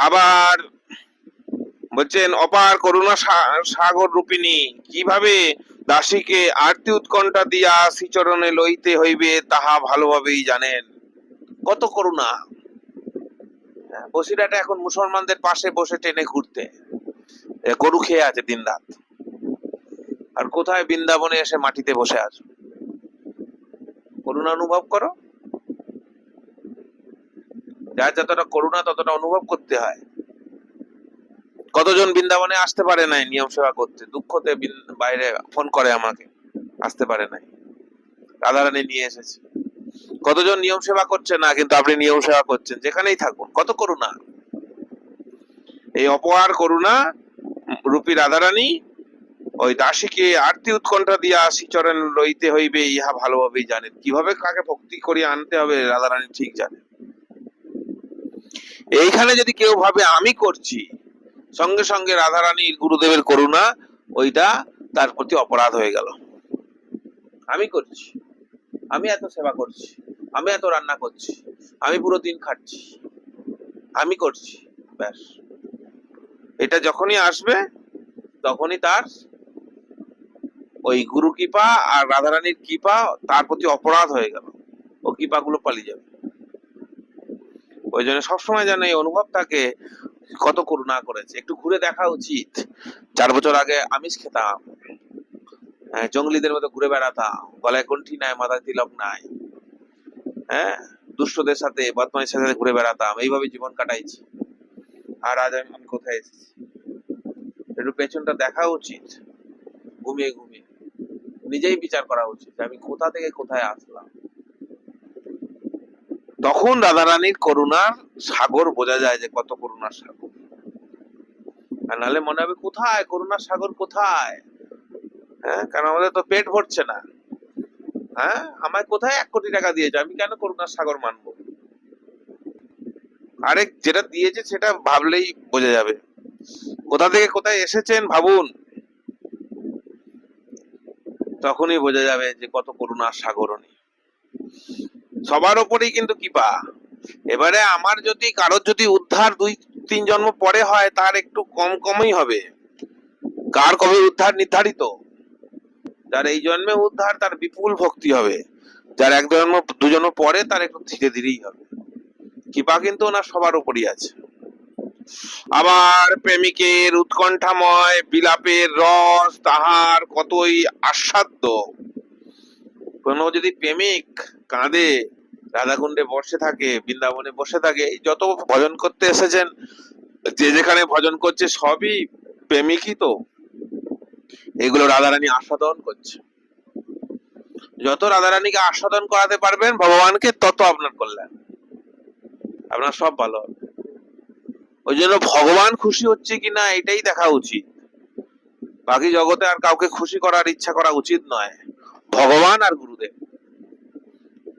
আবার বলছেন অপার করুণা সাগর রূপিণী, কিভাবে দাসীকে আরতি উৎকণ্ঠা দিয়া শ্রীচরণে লইতে হইবে তাহা ভালোভাবেই জানেন। কত করুণা। বসিরহাটে এখন মুসলমানদের পাশে বসে ট্রেনে ঘুরতে, গরু খেয়ে আছে দিন রাত। আর কোথায় বৃন্দাবনে এসে মাটিতে বসে আছো। করুণা অনুভব করো। যার যতটা করুণা ততটা অনুভব করতে হয়। কতজন বৃন্দাবনে আসতে পারে নাই নিয়ম সেবা করতে, দুঃখতে বাইরে ফোন করে আমাকে, আসতে পারে নাই, রাধারানী নিয়ে এসেছে। কতজন নিয়ম সেবা করছে না, কিন্তু আপনি নিয়ম সেবা করছেন, যেখানেই থাকুন। কত করুণা। এই অপার করুণা রূপী রাধারানী ওই দাসীকে আরতি উৎকণ্ঠা দিয়া শ্রীচরণ লইতে হইবে ইহা ভালোভাবেই জানেন। কিভাবে কাকে ভক্তি করিয়ে আনতে হবে রাধারানী ঠিক জানে। এইখানে যদি কেউ ভাবে আমি করছি, সঙ্গে সঙ্গে রাধারানীর গুরুদেবের করুণা ওইটা তার প্রতি অপরাধ হয়ে গেল। আমি করছি, আমি এত সেবা করছি, আমি এত রান্না করছি, আমি পুরো দিন খাটছি, আমি করছি, ব্যাস। এটা যখনই আসবে তখনই তার ওই গুরু কৃপা আর রাধারানীর কৃপা তার প্রতি অপরাধ হয়ে গেল, ও কৃপাগুলো পালিয়ে যাবে। ওই জন্য সবসময় যেন এই অনুভব থাকে কত করুণা করেছে। একটু ঘুরে দেখা উচিত। 4 বছর আগে আমিষ খেতাম, জঙ্গলিদের মতো ঘুরে বেড়াতাম, গলায় কণ্ঠি নাই, মাথায় তিলক নাই, দুষ্টদের সাথে বদমাইশের সাথে ঘুরে বেড়াতাম, এইভাবে জীবন কাটাইছি। আর আজ আমি কোথায় এসেছি। একটু পেছনটা দেখা উচিত, ঘুমিয়ে ঘুমিয়ে নিজেই বিচার করা উচিত আমি কোথা থেকে কোথায় আসলাম। তখন রাধারানীর করুণার সাগর বোঝা যায় যে কত করুণার সাগর। আর নাহলে মনে হবে কোথায় করুণার সাগর, কোথায়? কারণ আমাদের তো পেট ভরছে না। আমায় কোথায় 1 কোটি টাকা দিয়েছে, আমি কেন করুণার সাগর মানবো? আরে যেটা দিয়েছে সেটা ভাবলেই বোঝা যাবে। কোথা থেকে কোথায় এসেছেন ভাবুন, তখনই বোঝা যাবে যে কত করুণার সাগর উনি। সবার উপরেই কিন্তু কৃপা। এবারে আমার যদি কারোর যদি উদ্ধার 2-3 জন্ম পরে হয়, তার একটু কমই হবে। কার কবে উদ্ধার নির্ধারিত। যার এই জন্মে উদ্ধার তার বিপুল ভক্তি হবে, যার 1 জন্ম 2 জন্ম পরে তার একটু ধীরে ধীরেই হবে। কৃপা কিন্তু ওনার সবার উপরই আছে। আবার প্রেমিকের উৎকণ্ঠাময় বিলাপের রস তাহার কতই আস্বাদ্য। কোন যদি প্রেমিক কাঁদে, রাধাকুণ্ডে বসে থাকে, বৃন্দাবনে বসে থাকে, যত ভজন করতে এসেছেন, যে যেখানে ভজন করছে সবই প্রেমিকই তো। এগুলো রাধারানী আস্বাদন করছে। যত রাধারানীকে আস্বাদন করাতে পারবেন ভগবানকে, তত আপনার কল্যাণ, আপনার সব ভালো হবে। ওই জন্য ভগবান খুশি হচ্ছে কিনা এটাই দেখা উচিত। বাকি জগতে আর কাউকে খুশি করার ইচ্ছা করা উচিত নয়। ভগবান আর গুরুদেব,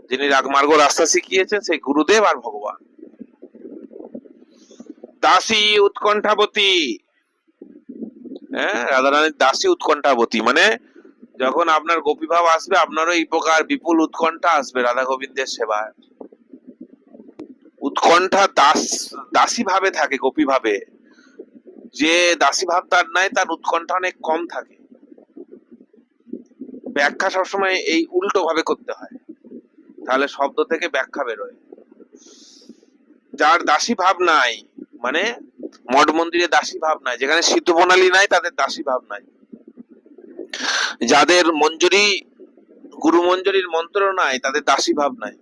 যিনি রাগমার্গ রাস্তা শিখিয়েছেন, সেই গুরুদেব আর ভগবান। দাসী উৎকণ্ঠাবতী, হ্যাঁ, রাধারানীর দাসী উৎকণ্ঠাবতী, মানে যখন আপনার গোপী ভাব আসবে আপনারও এই প্রকার বিপুল উৎকণ্ঠা আসবে রাধা গোবিন্দের সেবায়। উৎকণ্ঠা দাসী ভাবে থাকে, গোপী ভাবে। যে দাসী ভাব তার নাই, তার উৎকণ্ঠা অনেক কম থাকে। ব্যাখ্যা সবসময় এই উল্টো ভাবে করতে হয়, তাহলে শব্দ থেকে ব্যাখ্যা বেরোয়। যার দাসী ভাব নাই, মানে মঠ মন্দিরে দাসী ভাব নাই, যেখানে সিদ্ধ প্রণালী নাই তাদের দাসী ভাব নাই। যাদের মঞ্জুরি, গুরু মঞ্জুরির মন্ত্র নাই, তাদের দাসী ভাব নাই।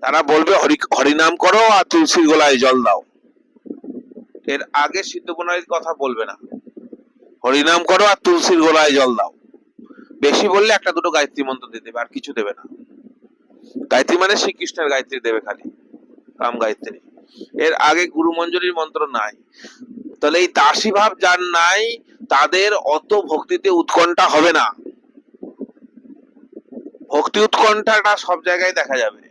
তারা বলবে হরিনাম করো আর তুলসীর গোলায় জল দাও, এর আগে সিদ্ধ প্রণালীর কথা বলবে না। হরিনাম করো আর তুলসীর গোলায় জল দাও, বেশি বললে একটা দুটো গায়ত্রী মন্ত্র দিয়ে দেবে, আর কিছু দেবে না। গায়ত্রী মানে শ্রীকৃষ্ণের গায়ত্রী দেবে, খালি কাম গায়ত্রী। এর আগে গুরু মঞ্জুরির মন্ত্র নাই। তাহলে এই দাসী ভাব যার নাই, তাদের অত ভক্তিতে উৎকণ্ঠা হবে না। ভক্তি উৎকণ্ঠাটা সব জায়গায় দেখা যাবে।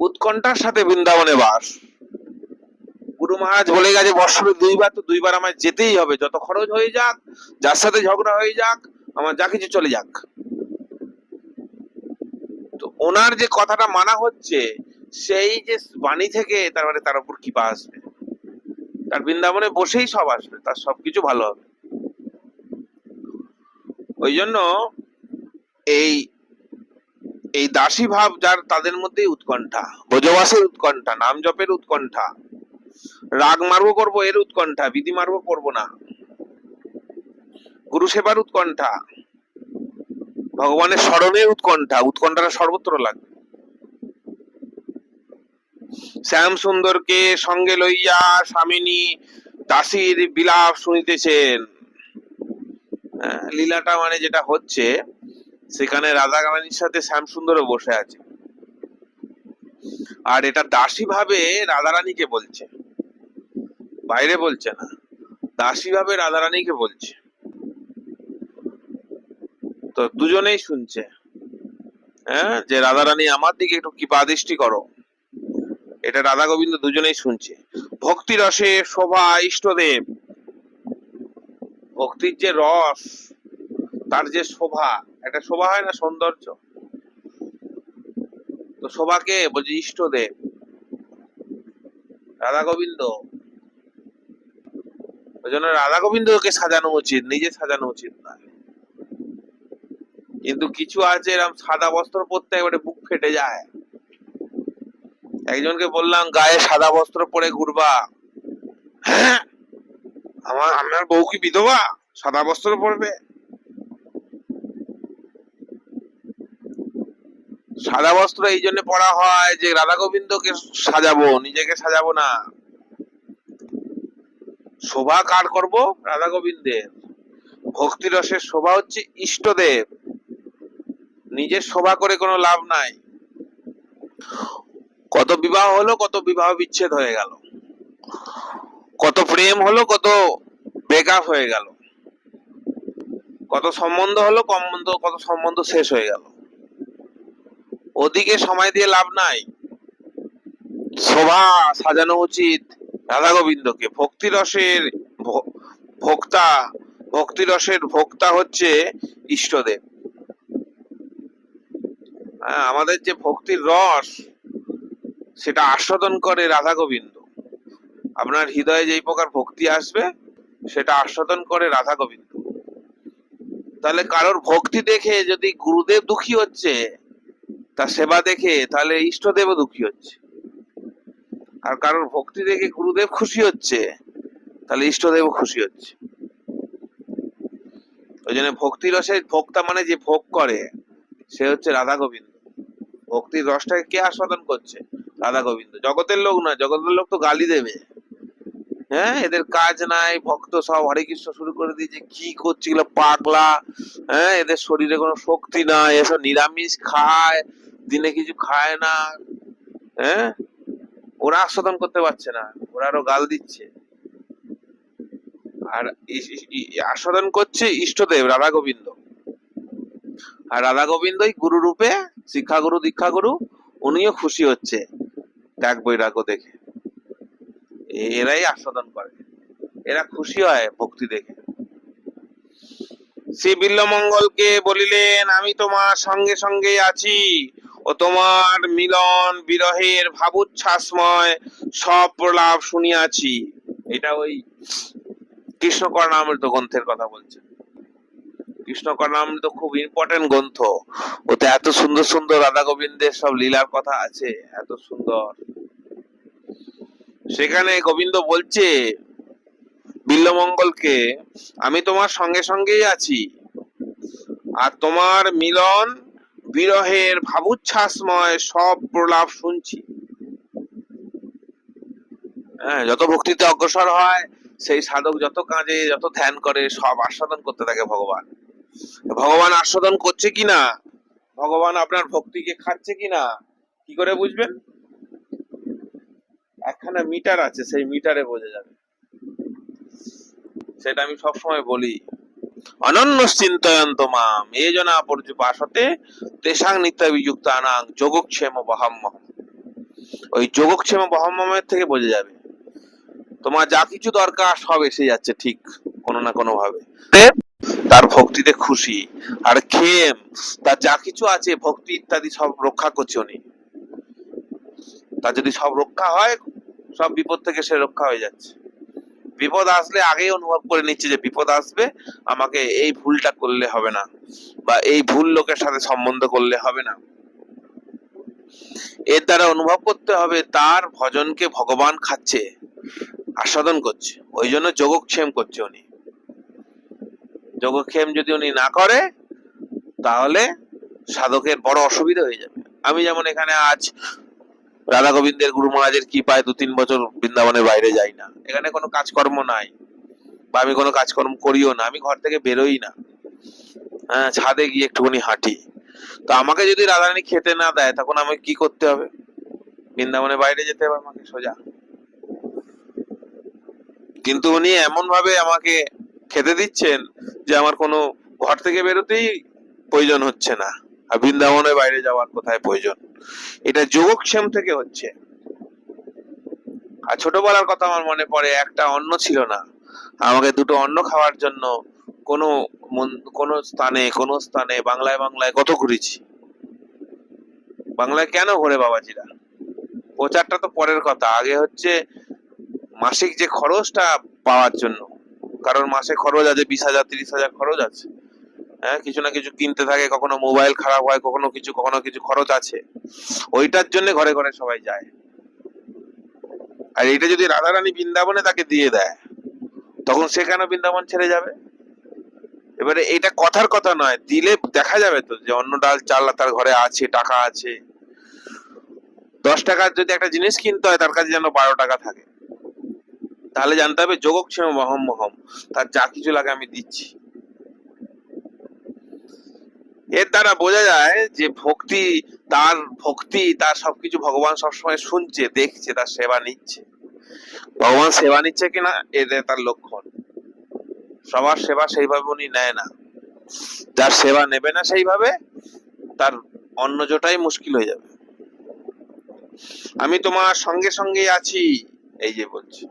উৎকণ্ঠার সাথে বৃন্দাবনে বাস। গুরু মহারাজ বলে গেছে বৎসরে দুইবার, তো দুইবার আমায় যেতেই হবে, যত খরচ হয়ে যাক, যার সাথে ঝগড়া হয়ে যাক, আমার যা কিছু চলে যাক। তো ওনার যে কথাটা মানা হচ্ছে, সেই যে বাণী থেকে তার মানে তার উপর কৃপা আসবে, তার বৃন্দাবনে বসেই সব আসবে, তার সবকিছু ভালো হবে। ওই জন্য এই এই দাসী ভাব যার, তাদের মধ্যে উৎকণ্ঠা, ব্রজবাসের উৎকণ্ঠা, নাম জপের উৎকণ্ঠা, রাগ মার্গ করবো এর উৎকণ্ঠা, বিধি মার্গ করবো না, গুরু সেবার উৎকণ্ঠা, ভগবানের স্মরণের উৎকণ্ঠা। উৎকণ্ঠাটা সর্বত্র লাগবে। শ্যাম সুন্দরকে সঙ্গে লইয়া স্বামিনী দাসীর বিলাপ শুনিতেছেন। লীলাটা মানে যেটা হচ্ছে, সেখানে রাধা রানীর সাথে শ্যাম সুন্দরও বসে আছে, আর এটা দাসী ভাবে রাধারানীকে বলছে, বাইরে বলছে না, দাসী ভাবে রাধারানীকে বলছে। তো দুজনেই শুনছে, হ্যাঁ, যে রাধারানী আমার দিকে একটু কৃপা দৃষ্টি করো, এটা রাধা গোবিন্দ দুজনেই শুনছে। ভক্তি রসে শোভা ইষ্টদেব, ভক্তির যে রস, তার যে শোভা, একটা শোভা হয় না, সৌন্দর্য, তো শোভাকে বলছে ইষ্টদেব রাধা গোবিন্দ। ওই জন্য রাধা গোবিন্দকে সাজানো উচিত, নিজে সাজানো উচিত না। কিন্তু কিছু আছে এরকম সাদা বস্ত্র পরতে একেবারে বুক ফেটে যায়। একজনকে বললাম গায়ে সাদা বস্ত্র পরে ঘুরবা, হ্যাঁ আমার বউ কি বিধবা, সাদা বস্ত্র পরবে? সাদা বস্ত্র এই জন্য পরা হয় যে রাধা গোবিন্দকে সাজাবো, নিজেকে সাজাবো না। শোভা কার করব? রাধা গোবিন্দের। ভক্তি রসের শোভা হচ্ছে ইষ্টদেব, নিজের শোভা করে কোনো লাভ নাই। কত বিবাহ হলো, কত বিবাহ বিচ্ছেদ হয়ে গেল, কত প্রেম হলো, কত ব্রেকআপ হয়ে গেল, কত সম্বন্ধ হলো, কত সম্বন্ধ শেষ হয়ে গেল। ওদিকে সময় দিয়ে লাভ নাই। শোভা সাজানো উচিত রাধা গোবিন্দকে। ভক্তি রসের ভোক্তা, ভক্তি রসের ভোক্তা হচ্ছে ইষ্টদেব। আমাদের যে ভক্তির রস, সেটা আস্বাদন করে রাধা গোবিন্দ। আপনার হৃদয়ে যেই প্রকার ভক্তি আসবে, সেটা আস্বাদন করে রাধা গোবিন্দ। তাহলে কারোর ভক্তি দেখে যদি গুরুদেব দুঃখী হচ্ছে, তার সেবা দেখে, তাহলে ইষ্টদেবও দুঃখী হচ্ছে। আর কারোর ভক্তি দেখে গুরুদেব খুশি হচ্ছে, তাহলে ইষ্টদেবও খুশি হচ্ছে। ওই জন্য ভক্তি রসের ভোক্তা মানে যে ভোগ করে, সে হচ্ছে রাধা গোবিন্দ। ভক্তির রসটাকে কে আস্বাদন করছে? রাধা গোবিন্দ। জগতের লোক না, জগতের লোক তো গালি দেবে, হ্যাঁ এদের কাজ নাই, ভক্ত সব হরে কৃষ্ণ শুরু করে দিয়েছে, কি করছে এগুলো পাগলা, হ্যাঁ এদের শরীরে কোনো শক্তি নাই, এসব নিরামিষ খায়, দিনে কিছু খায় না, হ্যাঁ ওরা আস্বাদন করতে পারছে না, ওরা আরো গাল দিচ্ছে। আর আস্বাদন করছে ইষ্টদেব রাধা গোবিন্দ। আর রাধা গোবিন্দই গুরু রূপে, শিক্ষাগুরু দীক্ষাগুরু, উনিও খুশি হচ্ছে ত্যাগ বৈরাগ্য দেখে। এরাই আস্বাদন করে, এরা খুশি হয় ভক্তি দেখে। শ্রী বিল্বমঙ্গলকে বলিলেন, আমি তোমার সঙ্গে সঙ্গে আছি, ও তোমার মিলন বিরহের ভাবোচ্ছ্বাসময় সব প্রলাপ শুনিয়াছি। এটা ওই কৃষ্ণ কর্ণামৃত গ্রন্থের কথা বলছে। কৃষ্ণ কর্ণামৃত খুব ইম্পর্টেন্ট গ্রন্থ। ওতে এত সুন্দর সুন্দর রাধা গোবিন্দের সব লীলার কথা আছে, এত সুন্দর। সেখানে গোবিন্দ বলছে বিল্বমঙ্গলকে, আমি তোমার সঙ্গে সঙ্গেই আছি, আর তোমার মিলন বিরহের ভাবোচ্ছ্বাসময় সব প্রলাপ শুনছি। হ্যাঁ, যত ভক্তিতে অগ্রসর হয় সেই সাধক যত কাজে যত ধ্যান করে সব আস্বাদন করতে থাকে ভগবান। ভগবান আস্বাদন করছে কিনা, ভগবান আপনার ভক্তিকে খাচ্ছে কিনা কি করে বুঝবেন? একখানা মিটার আছে, সেই মিটারে বোঝা যাবে। সেটা আমি সবসময় বলি, অনন্য চিন্তয়ন্ত মাম এ জনা পর্যুপাসতে তেষাং নিত্যাভিযুক্ত আনাং যোগক্ষেম বহাম্মহম। ওই যোগক্ষেম বহাম্মমের থেকে বোঝা যাবে তোমার যা কিছু দরকার সব এসে যাচ্ছে ঠিক কোনো না কোনো ভাবে। তার ভক্তিতে খুশি, আর খেম তার যা কিছু আছে ভক্তি ইত্যাদি সব রক্ষা করছে উনি। তার যদি সব রক্ষা হয়, সব বিপদ থেকে সে রক্ষা হয়ে যাচ্ছে। বিপদ আসলে আগেই অনুভব করে নিচ্ছে যে বিপদ আসবে, আমাকে এই ভুলটা করলে হবে না, বা এই ভুল লোকের সাথে সম্বন্ধ করলে হবে না। এর দ্বারা অনুভব করতে হবে তার ভজনকে ভগবান খাচ্ছে, আস্বাদন করছে। ওই জন্য যোগক্ষেম করছে উনি। যোগক্ষেম যদি উনি না করে তাহলে সাধকের বড় অসুবিধা হয়ে যাবে। আমি যেমন এখানে আজ রাধা গোবিন্দের গুরু মহারাজের কৃপায় 2-3 বছর বৃন্দাবনের বাইরে যাই না, এখানে কোনো কাজকর্ম নাই, বা আমি কোনো কাজকর্ম করিও না, আমি ঘর থেকে বেরোই না। হ্যাঁ, ছাদে গিয়ে একটুখানি হাঁটি। তো আমাকে যদি রাধারানী খেতে না দেয় তখন আমাকে কি করতে হবে? বৃন্দাবনের বাইরে যেতে হবে আমাকে সোজা। কিন্তু উনি এমন ভাবে আমাকে খেতে দিচ্ছেন যে আমার কোনো ঘর থেকে বেরোতেই প্রয়োজন হচ্ছে না, আর বৃন্দাবনের বাইরে যাওয়ার কোথায় প্রয়োজন। এটা যোগক্ষেম থেকে হচ্ছে। আর ছোটবেলার কথা আমার মনে পড়ে, একটা অন্ন ছিল না, আমাকে দুটো অন্ন খাওয়ার জন্য কোনো কোনো স্থানে বাংলায় বাংলায় কত ঘুরেছি। বাংলায় কেন ঘোরে বাবাজিরা? প্রচারটা তো পরের কথা, আগে হচ্ছে মাসিক যে খরচটা পাওয়ার জন্য। কারণ মাসে খরচ আছে 20,000 30,000 খরচ আছে। হ্যাঁ, কিছু না কিছু কিনতে থাকে, কখনো মোবাইল খারাপ হয়, কখনো কিছু খরচ আছে। ওইটার জন্য ঘরে ঘরে সবাই যায়। আর এটা যদি রাধারানী বৃন্দাবনে তাকে দিয়ে দেয় তখন সে কেন বৃন্দাবন ছেড়ে যাবে? এবারে এটা কথার কথা নয়, দিলে দেখা যাবে তো যে অন্ন ডাল চাল তার ঘরে আছে, টাকা আছে। 10 টাকার যদি একটা জিনিস কিনতে হয় তার কাছে যেন 12 টাকা থাকে। তাহলে জানতে হবে যোগক্ষেম মহম্মহম, তার যা কিছু লাগে আমি দিচ্ছি। এর দ্বারা বোঝা যায় যে ভক্তি তার সবকিছু ভগবান সবসময় শুনছে, দেখছে, তার সেবা নিচ্ছে। ভগবান সেবা নিচ্ছে কিনা এটা তার লক্ষণ। সবার সেবা সেইভাবে উনি নেয় না, যার সেবা নেবে না সেইভাবে তার অন্ন জোটাই মুশকিল হয়ে যাবে। আমি তোমার সঙ্গে সঙ্গে আছি, এই যে বলছি।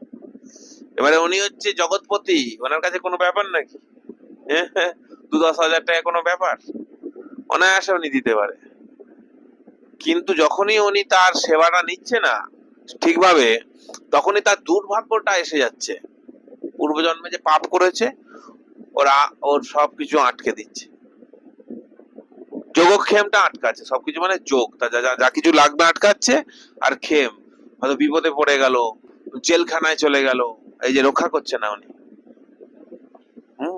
এবারে উনি হচ্ছে জগৎপতি, ওনার কাছে কোনো ব্যাপার নাকি? 2-10 হাজার টাকা কোনো ব্যাপার? অনায়াসে উনি দিতে পারে। কিন্তু যখনই উনি তার সেবাটা নিচ্ছে না ঠিকভাবে, তখনই তার দুর্ভাগ্যটা এসে যাচ্ছে। পূর্বজন্মে যে পাপ করেছে ওর সবকিছু আটকে দিচ্ছে। যোগক্ষেমটা আটকাচ্ছে, সবকিছু মানে যোগ, যা কিছু লাগবে আটকাচ্ছে। আর ক্ষেম, হয়তো বিপদে পড়ে গেল, জেলখানায় চলে গেল, এই যে রক্ষা করছে না উনি।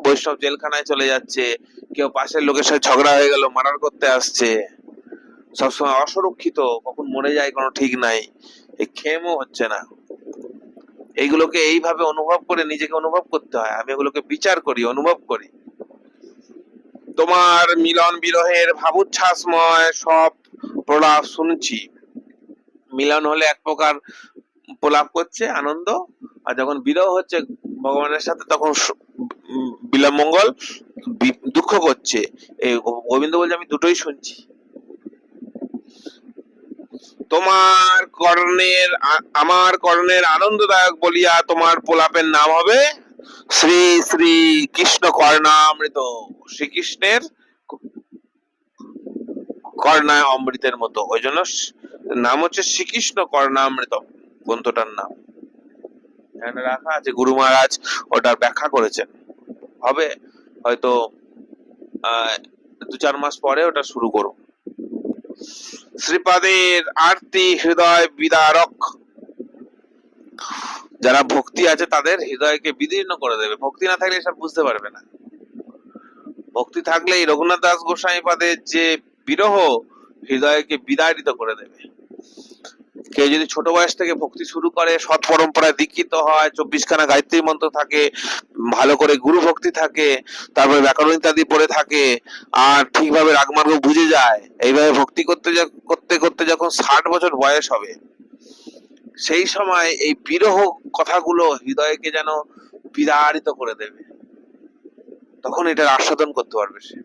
বৈষ্ণব জেলখানায় চলে যাচ্ছে, কেউ পাশের লোকের সাথে ঝগড়া হয়ে গেল, মার্ডার করতে আসছে, সবসময় অসুরক্ষিত, কখন মরে যায় কোনো ঠিক নাই, এই ক্ষেমও হচ্ছে না। এইগুলোকে এইভাবে অনুভব করে নিজেকে অনুভব করতে হয়। আমি এগুলোকে বিচার করি, অনুভব করি। তোমার মিলন বিরহের ভাবোচ্ছ্বাসময় সব প্রলাপ শুনছি। মিলন হলে এক প্রকার প্রলাপ করছে, আনন্দ, আর যখন বিরহ হচ্ছে ভগবানের সাথে তখন বিল্বমঙ্গল দুঃখ করছে। এই গোবিন্দ বলছে আমি দুটোই শুনছি। আমার কর্ণের আনন্দদায়ক বলিয়া তোমার প্রলাপের নাম হবে শ্রী শ্রী কৃষ্ণ কর্ণামৃত, শ্রীকৃষ্ণের কর্ণায় অমৃতের মতো, ওই জন্য নাম হচ্ছে শ্রীকৃষ্ণ কর্ণামৃত গ্রন্থটার নাম। এখানে রাখা আছে, গুরু মহারাজ ওটার ব্যাখ্যা করেছেন। হবে হয়তো 2-4 মাস পরে ওটা শুরু করো। শ্রীপাদের আরতি হৃদয় বিদারক, যারা ভক্তি আছে তাদের হৃদয়কে বিদীর্ণ করে দেবে। ভক্তি না থাকলে এসব বুঝতে পারবে না। ভক্তি থাকলেই রঘুনাথ দাস গোস্বামী পাদের যে বিরহ হৃদয়কে বিদারিত করে দেবে। কেউ যদি ছোট বয়স থেকে ভক্তি শুরু করে, সৎ পরম্পরায় দীক্ষিত হয়, 24খানা গায়ত্রী মন্ত্র থাকে, ভালো করে গুরু ভক্তি থাকে, তারপরে ব্যাকরণ ইত্যাদি পড়ে থাকে, আর ঠিকভাবে রাগমার্গ বুঝে যায়, এইভাবে ভক্তি করতে করতে করতে যখন 60 বছর বয়স হবে, সেই সময় এই বিরহ কথাগুলো হৃদয়কে যেন বিদারিত করে দেবে। তখন এটার আস্বাদন করতে পারবে সে।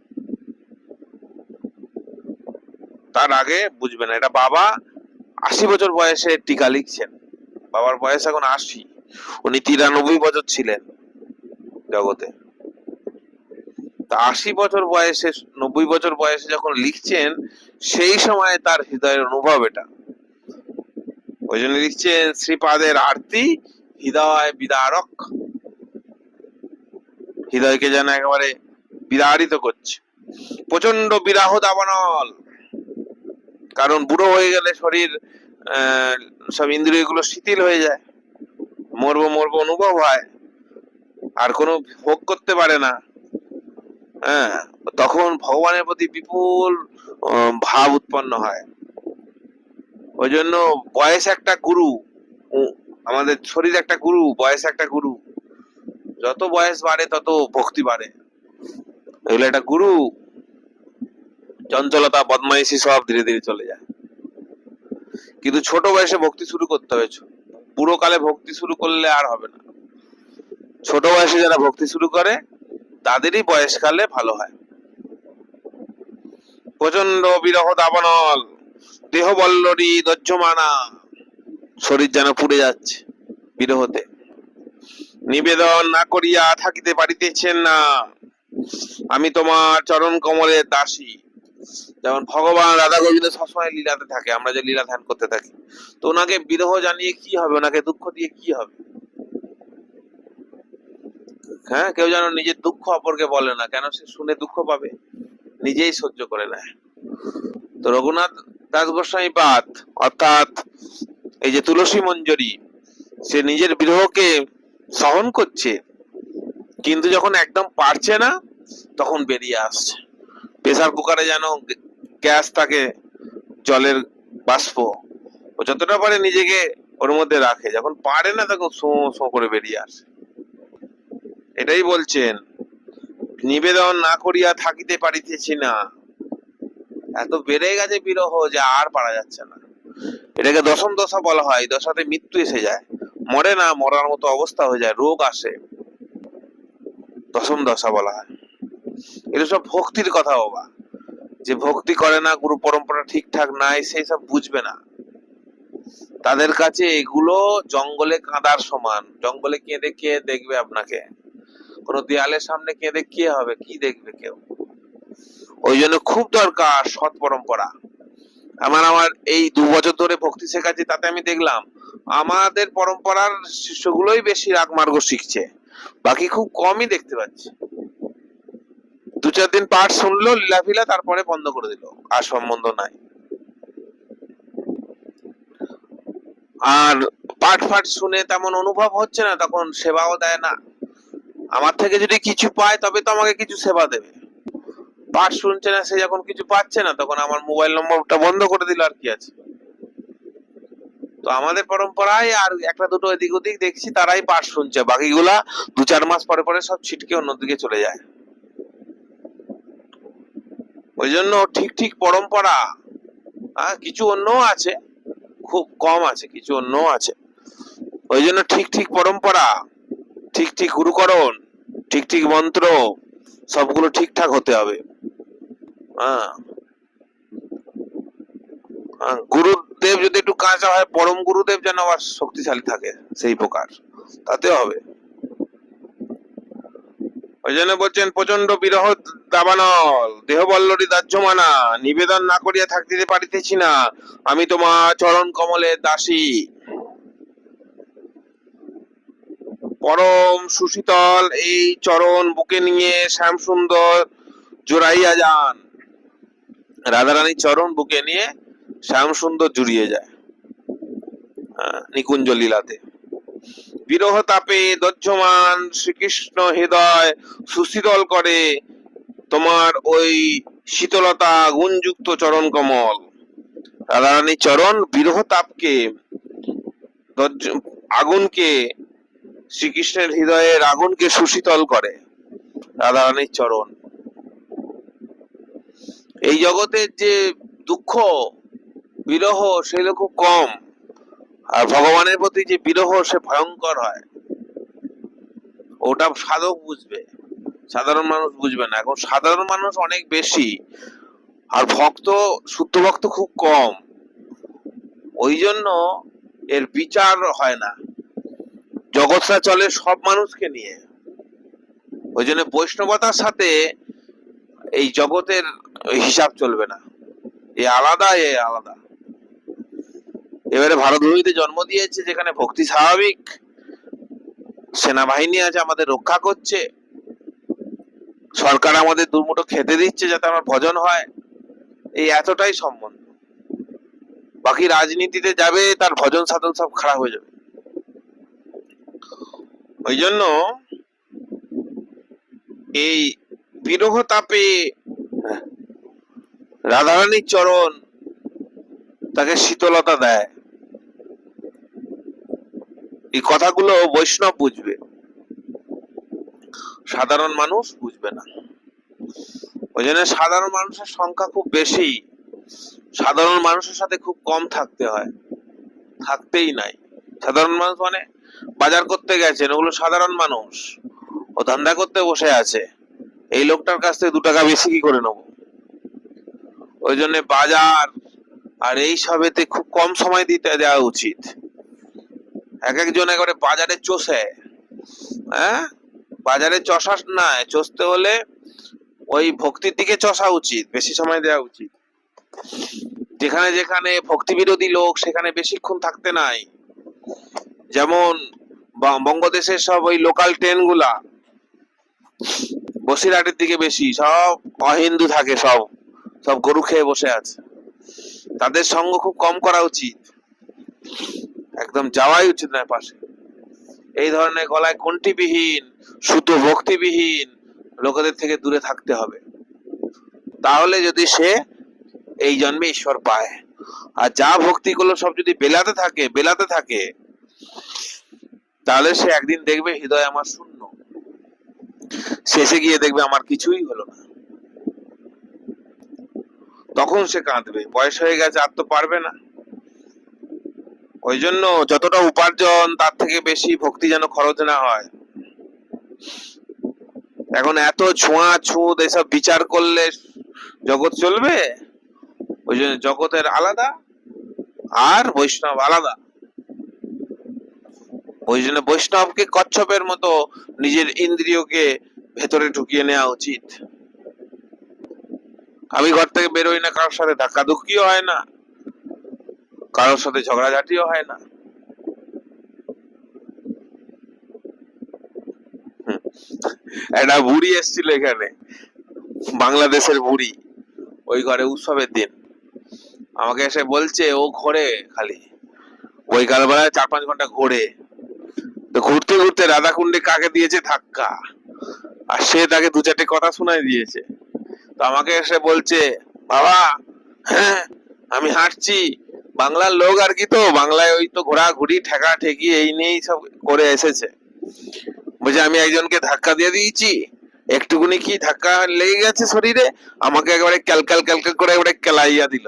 তার আগে বুঝবে না। এটা বাবা 80 বছর বয়সে টিকা লিখছেন। বাবার বয়স এখন 80, উনি 93 বছর ছিলেন জগতে। তা 80 বছর বয়সে, 90 বছর বয়সে যখন লিখছেন, সেই সময় তার হৃদয়ের অনুভব এটা। ওই জন্য লিখছেন শ্রীপাদের আরতি হৃদয় বিদারক, হৃদয়কে যেন একেবারে বিদারিত করছে। প্রচন্ড বিরাহ দাবানল, কারণ বুড়ো হয়ে গেলে শরীর সব ইন্দ্রিয়গুলো শিথিল হয়ে যায়, মরবো মরবো অনুভব হয়, আর কোনো ভোগ করতে পারে না। তখন ভগবানের প্রতি বিপুল ভাব উৎপন্ন হয়। ওই জন্য বয়স একটা গুরু, আমাদের শরীর একটা গুরু, বয়স একটা গুরু। যত বয়স বাড়ে তত ভক্তি বাড়ে, এগুলো একটা গুরু। চঞ্চলতা বদমাইশি সব ধীরে ধীরে চলে যায়। কিন্তু ছোট বয়সে ভক্তি শুরু করতে হবে। বুড়ো কালে ভক্তি শুরু করলে আর হবে না। ছোট বয়সে যারা ভক্তি শুরু করে তাদেরই বয়সকালে ভালো হয়। প্রচন্ড বিরহ দাবানল, দেহ বল্লরী দহ্যমানা, শরীর যেন পুড়ে যাচ্ছে বিরহতে। নিবেদন না করিয়া থাকিতে পারিতেছেন না, আমি তোমার চরণ কমলের দাসী। যেমন ভগবান রাধা গোবিন্দ সবসময় লীলাতে থাকে, আমরা যে লীলা ধ্যান করতে থাকি, তো ওনাকে বিরহ জানিয়ে কি হবে, ওনাকে দুঃখ দিয়ে কি হবে? হ্যাঁ, কেউ যেন নিজের দুঃখ অপরকে বলে না, কেন সে শুনে দুঃখ পাবে, নিজেই সহ্য করে নেয়। তো রঘুনাথ দাস গোস্বামী পাদ অর্থাৎ এই যে তুলসী মঞ্জরি, সে নিজের বিরহকে সহন করছে, কিন্তু যখন একদম পারছে না তখন বেরিয়ে আসছে। প্রেসার কুকারে যেন গ্যাস থাকে, জলের বাষ্প, ও যতটা পারে নিজেকে ওর মধ্যে রাখে, যখন পারে না তখন শো শো করে বেরিয়ে আসে। এটাই বলছেন, নিবেদন না করিয়া থাকিতে পারিতেছি না। এত বেড়ে গেছে বিরহ যে আর পারা যাচ্ছে না। এটাকে দশম দশা বলা হয়। দশাতে মৃত্যু এসে যায়, মরে না, মরার মতো অবস্থা হয়ে যায়, রোগ আসে, দশম দশা বলা হয়। এটা সব ভক্তির কথা বাবা। যে ভক্তি করে না, গুরু পরম্পরা ঠিকঠাক নাই, সেই সব বুঝবে না। তাদের কাছে এগুলো জঙ্গলে কাঁদার সমান। জঙ্গলে কেঁদে কে দেখবে আপনাকে? কোনো দেয়ালের সামনে কেঁদে কে হবে, কি দেখবে কেউ? ওই জন্য খুব দরকার সৎ পরম্পরা। আমার এই 2 বছর ধরে ভক্তি শেখাচ্ছি, তাতে আমি দেখলাম আমাদের পরম্পরার শিষ্যগুলোই বেশি রাগমার্গ শিখছে, বাকি খুব কমই দেখতে পাচ্ছি। 2-4 দিন পাঠ শুনলো লীলা ফিলা, তারপরে বন্ধ করে দিল, আর সম্বন্ধ নাই। আর পাঠ ফাট শুনে তেমন অনুভব হচ্ছে না, তখন সেবাও দেয় না। আমার থেকে যদি কিছু পায় তবে তো আমাকে কিছু সেবা দেবে। পাঠ শুনছে না, সে যখন কিছু পাচ্ছে না, তখন আমার মোবাইল নম্বরটা বন্ধ করে দিল, আর কি আছে। তো আমাদের পরম্পরায় আর একটা দুটো এদিক ওদিক দেখছি তারাই পাঠ শুনছে, বাকিগুলা 2-4 মাস পরে পরে সব ছিটকে অন্যদিকে চলে যায়। ওই জন্য ঠিক ঠিক পরম্পরা, কিছু অন্য আছে, খুব কম আছে, কিছু অন্য আছে। ওই জন্য ঠিক ঠিক পরম্পরা, ঠিক ঠিক গুরুকরণ, ঠিক ঠিক মন্ত্র, সবগুলো ঠিকঠাক হতে হবে। গুরুদেব যদি একটু কাঁচা হয়, পরম গুরুদেব যেন আবার শক্তিশালী থাকে সেই প্রকার, তাতে হবে। ওই জন্য বলছেন প্রচন্ড বিরহ দাবানল দেহ বল্লরী দাহ্যমানা, নিবেদন না করিয়া থাকিতে পারিতেছি না, আমি তোমার চরণ কমলের দাসী। পরম সুশীতল এই চরণ বুকে নিয়ে শ্যাম সুন্দর জোড়াইয়া যান। রাধারানীর চরণ বুকে নিয়ে শ্যাম সুন্দর জুড়িয়ে যায় নিকুঞ্জ লীলাতে। বিরহ তাপে দহ্যমান শ্রীকৃষ্ণ হৃদয় সুশীতল করে তোমার ওই শীতলতা গুণযুক্ত চরণ কমল। রাধারানীর চরণ বিরহ তাপকে, আগুনকে, শ্রীকৃষ্ণের হৃদয়ের আগুনকে সুশীতল করে রাধারানীর চরণ। এই জগতের যে দুঃখ বিরহ সেগুলো খুব কম, আর ভগবানের প্রতি যে বিরহ সে ভয়ঙ্কর হয়। ওটা সাধক বুঝবে, সাধারণ মানুষ বুঝবে না। এখন সাধারণ মানুষ অনেক বেশি, আর ভক্ত শুদ্ধ ভক্ত খুব কম, ওই জন্য এর বিচার হয় না। জগৎটা চলে সব মানুষকে নিয়ে, ওই জন্য বৈষ্ণবতার সাথে এই জগতের হিসাব চলবে না। এ আলাদা, এ আলাদা। এবারে ভারতভূমিতে জন্ম দিয়েছে যেখানে ভক্তি স্বাভাবিক, সেনাবাহিনী আছে আমাদের রক্ষা করছে, সরকার আমাদের দুর্মুঠো খেতে দিচ্ছে যাতে আমার ভজন হয়, এই এতটাই সম্বন্ধ। বাকি রাজনীতিতে যাবে তার ভজন সাধন সব খারাপ হয়ে যাবে। ওই জন্য এই বিরহ তাপে রাধারানীর চরণ তাকে শীতলতা দেয়। এই কথাগুলো বৈষ্ণব বুঝবে, সাধারণ মানুষ বুঝবে না। ওই জন্য সাধারণ মানুষের সংখ্যা খুব বেশি, সাধারণ মানুষের সাথে খুব কম থাকতে হয়, থাকতেই নাই। সাধারণ মানুষ মানে বাজার করতে গেছেন, ওগুলো সাধারণ মানুষ, ও ধান্দা করতে বসে আছে, এই লোকটার কাছ থেকে 2 টাকা বেশি কি করে নেবো। ওই জন্য বাজার আর এই সবেতে খুব কম সময় দিতে দেওয়া উচিত। এক একজন একবারে বাজারে চষে, বাজারে চষা নাই, চষতে হলে ওই ভক্তির দিকে চষা উচিত, বেশি সময় দেওয়া উচিত। যেখানে যেখানে ভক্তি বিরোধী লোক সেখানে বেশিক্ষণ থাকতে নাই। যেমন বঙ্গদেশের সব ওই লোকাল ট্রেন গুলা বসিরহাটের দিকে বেশি, সব অহিন্দু থাকে, সব সব গরু খেয়ে বসে আছে, তাদের সঙ্গ খুব কম করা উচিত, একদম যাওয়াই উচিত নয় পাশে। এই ধরনের গলায় কণ্ঠিবিহীন শুদ্ধ ভক্তিবিহীন লোকেদের থেকে দূরে থাকতে হবে, তাহলে যদি সে এই জন্মে ঈশ্বর পায়। আর যা ভক্তি গুলো সব যদি বেলাতে থাকে তাহলে সে একদিন দেখবে হৃদয় আমার শূন্য, শেষে গিয়ে দেখবে আমার কিছুই হলো না, তখন সে কাঁদবে, বয়স হয়ে গেছে আর তো পারবে না। ওই জন্য যতটা উপার্জন তার থেকে বেশি ভক্তি যেন খরচ না হয়। এখন এত ছোঁয়াছুত এসব বিচার করলে জগৎ চলবে? ওই জন্য জগতের আলাদা আর বৈষ্ণব আলাদা। ওই জন্য বৈষ্ণবকে কচ্ছপের মতো নিজের ইন্দ্রিয়কে ভেতরে ঢুকিয়ে নেওয়া উচিত। আমি ঘর থেকে বেরোই না, কারোর সাথে ধাক্কা ধুক্কিও হয় না, কারোর সাথে ঝগড়াঝাটিও হয় না। একটা বুড়ি এসেছিল এখানে, বাংলাদেশের বুড়ি, ওই ঘরে উৎসবের দিন আমাকে এসে বলছে ও ঘোরে খালি, ওই কালবেলায় 4-5 ঘন্টা ঘোরে, তো ঘুরতে ঘুরতে রাধাকুণ্ডে কাকে দিয়েছে ধাক্কা, আর সে তাকে 2-4টে কথা শোনায় দিয়েছে। তো আমাকে এসে বলছে, বাবা হ্যাঁ আমি হাঁটছি, বাংলার লোক আর কি, তো বাংলায় ওই তো ঘোরাঘুরি ঠেকা ঠেকি এই নিয়েই সব করে এসেছে। বলছে আমি একজনকে ধাক্কা দিয়ে দিয়েছি, একটুকুনি কি ধাক্কা লেগে গেছে শরীরে, আমাকে একেবারে ক্যালকাল ক্যালকাল করে একবারে কেলাইয়া দিল।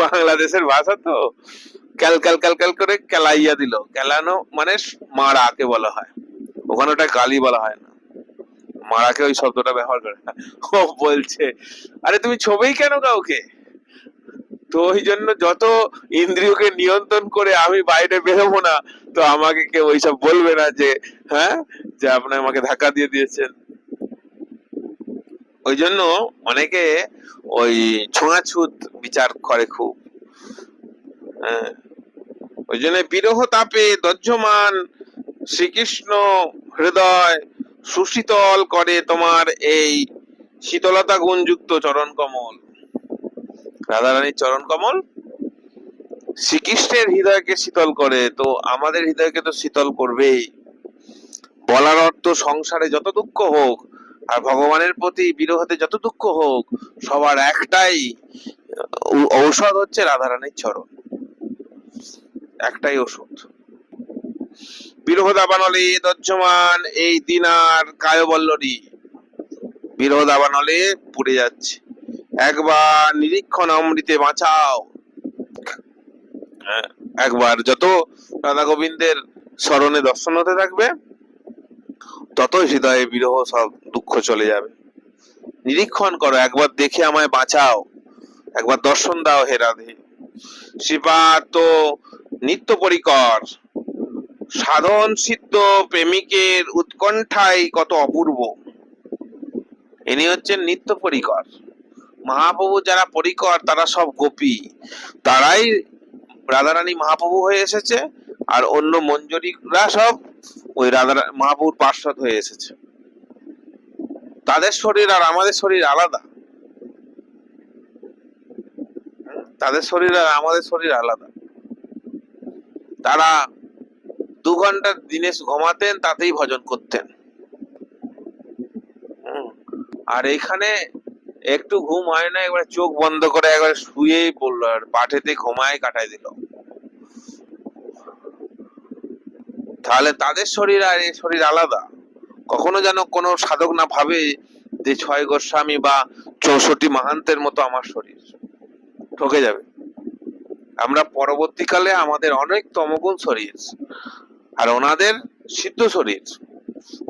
বাংলাদেশের ভাষা তো, ক্যালকাল ক্যালকাল করে কেলাইয়া দিল। কেলানো মানে মারাকে বলা হয়, ওখানে ওটা গালি বলা হয় না, মারাকে ওই শব্দটা ব্যবহার করে। ও বলছে আরে তুমি ছবিই কেন কাউকে, তো ওই জন্য যত ইন্দ্রিয়কে নিয়ন্ত্রণ করে আমি বাইরে বেরোবো না, তো আমাকে কেউ ওইসব বলবে না যে হ্যাঁ, যে আপনি আমাকে ধাক্কা দিয়ে দিয়েছেন। ওই জন্য অনেকে ওই ছোঁয়াছুত বিচার করে খুব। হ্যাঁ, ওই জন্য বিরহ তাপে দহ্যমান শ্রীকৃষ্ণ হৃদয় সুশীতল করে তোমার এই শীতলতা গুণযুক্ত চরণ কমল। রাধারানীর চরণ কমল শ্রীকৃষ্ণের হৃদয়কে শীতল করে, তো আমাদের হৃদয়কে তো শীতল করবেই। বলার অর্থ সংসারে যত দুঃখ হোক আর ভগবানের প্রতি বিরহতে যত দুঃখ হোক, সবার একটাই ঔষধ হচ্ছে রাধারানীর চরণ, একটাই ওষুধ। বিরহ দাবানলে দহ্যমান এই দিনার কায়বল্লরী, বিরহ দাবানলে পুড়ে যাচ্ছে, একবার নিরীক্ষণ অমৃতে বাঁচাও। একবার যত রাধা গোবিন্দের স্মরণে দর্শন হতে থাকবে, তত হৃদয়ে বিরহ সব দুঃখ চলে যাবে। নিরীক্ষণ করো, একবার দেখে আমায় বাঁচাও, একবার দর্শন দাও হে রাধে। শ্রীপাদ তো নিত্য পরিকর, সাধন সিদ্ধ প্রেমিকের উৎকণ্ঠায় কত অপূর্ব। ইনি হচ্ছেন নিত্য পরিকর। মহাপ্রভু যারা পরিকর তারা সব গোপী, তারাই রাধারানী মহাপ্রভু হয়ে এসেছে, আর অন্য মঞ্জরীরা সব ওই রাধা মহাপ্রভুর পার্ষদ হয়ে এসেছে। তাদের শরীর আর আমাদের শরীর আলাদা, তাদের শরীর আর আমাদের শরীর আলাদা। তারা 2 ঘন্টা দিনে ঘুমাতেন, তাতেই ভজন করতেন। আর এখানে একটু ঘুম হয় না, একবার চোখ বন্ধ করে একবার শুয়েই পড়লো, আর পাঠেতে ঘুমায় কাটাই দিল। তাহলে তাদের শরীর আর এই শরীর আলাদা। কখনো যেন কোনো সাধক না ভাবে যে 6 গোস্বামী বা 64 মাহান্তের মতো আমার শরীর, ঠকে যাবে। আমরা পরবর্তীকালে আমাদের অনেক তমগুণ শরীর, আর ওনাদের সিদ্ধ শরীর।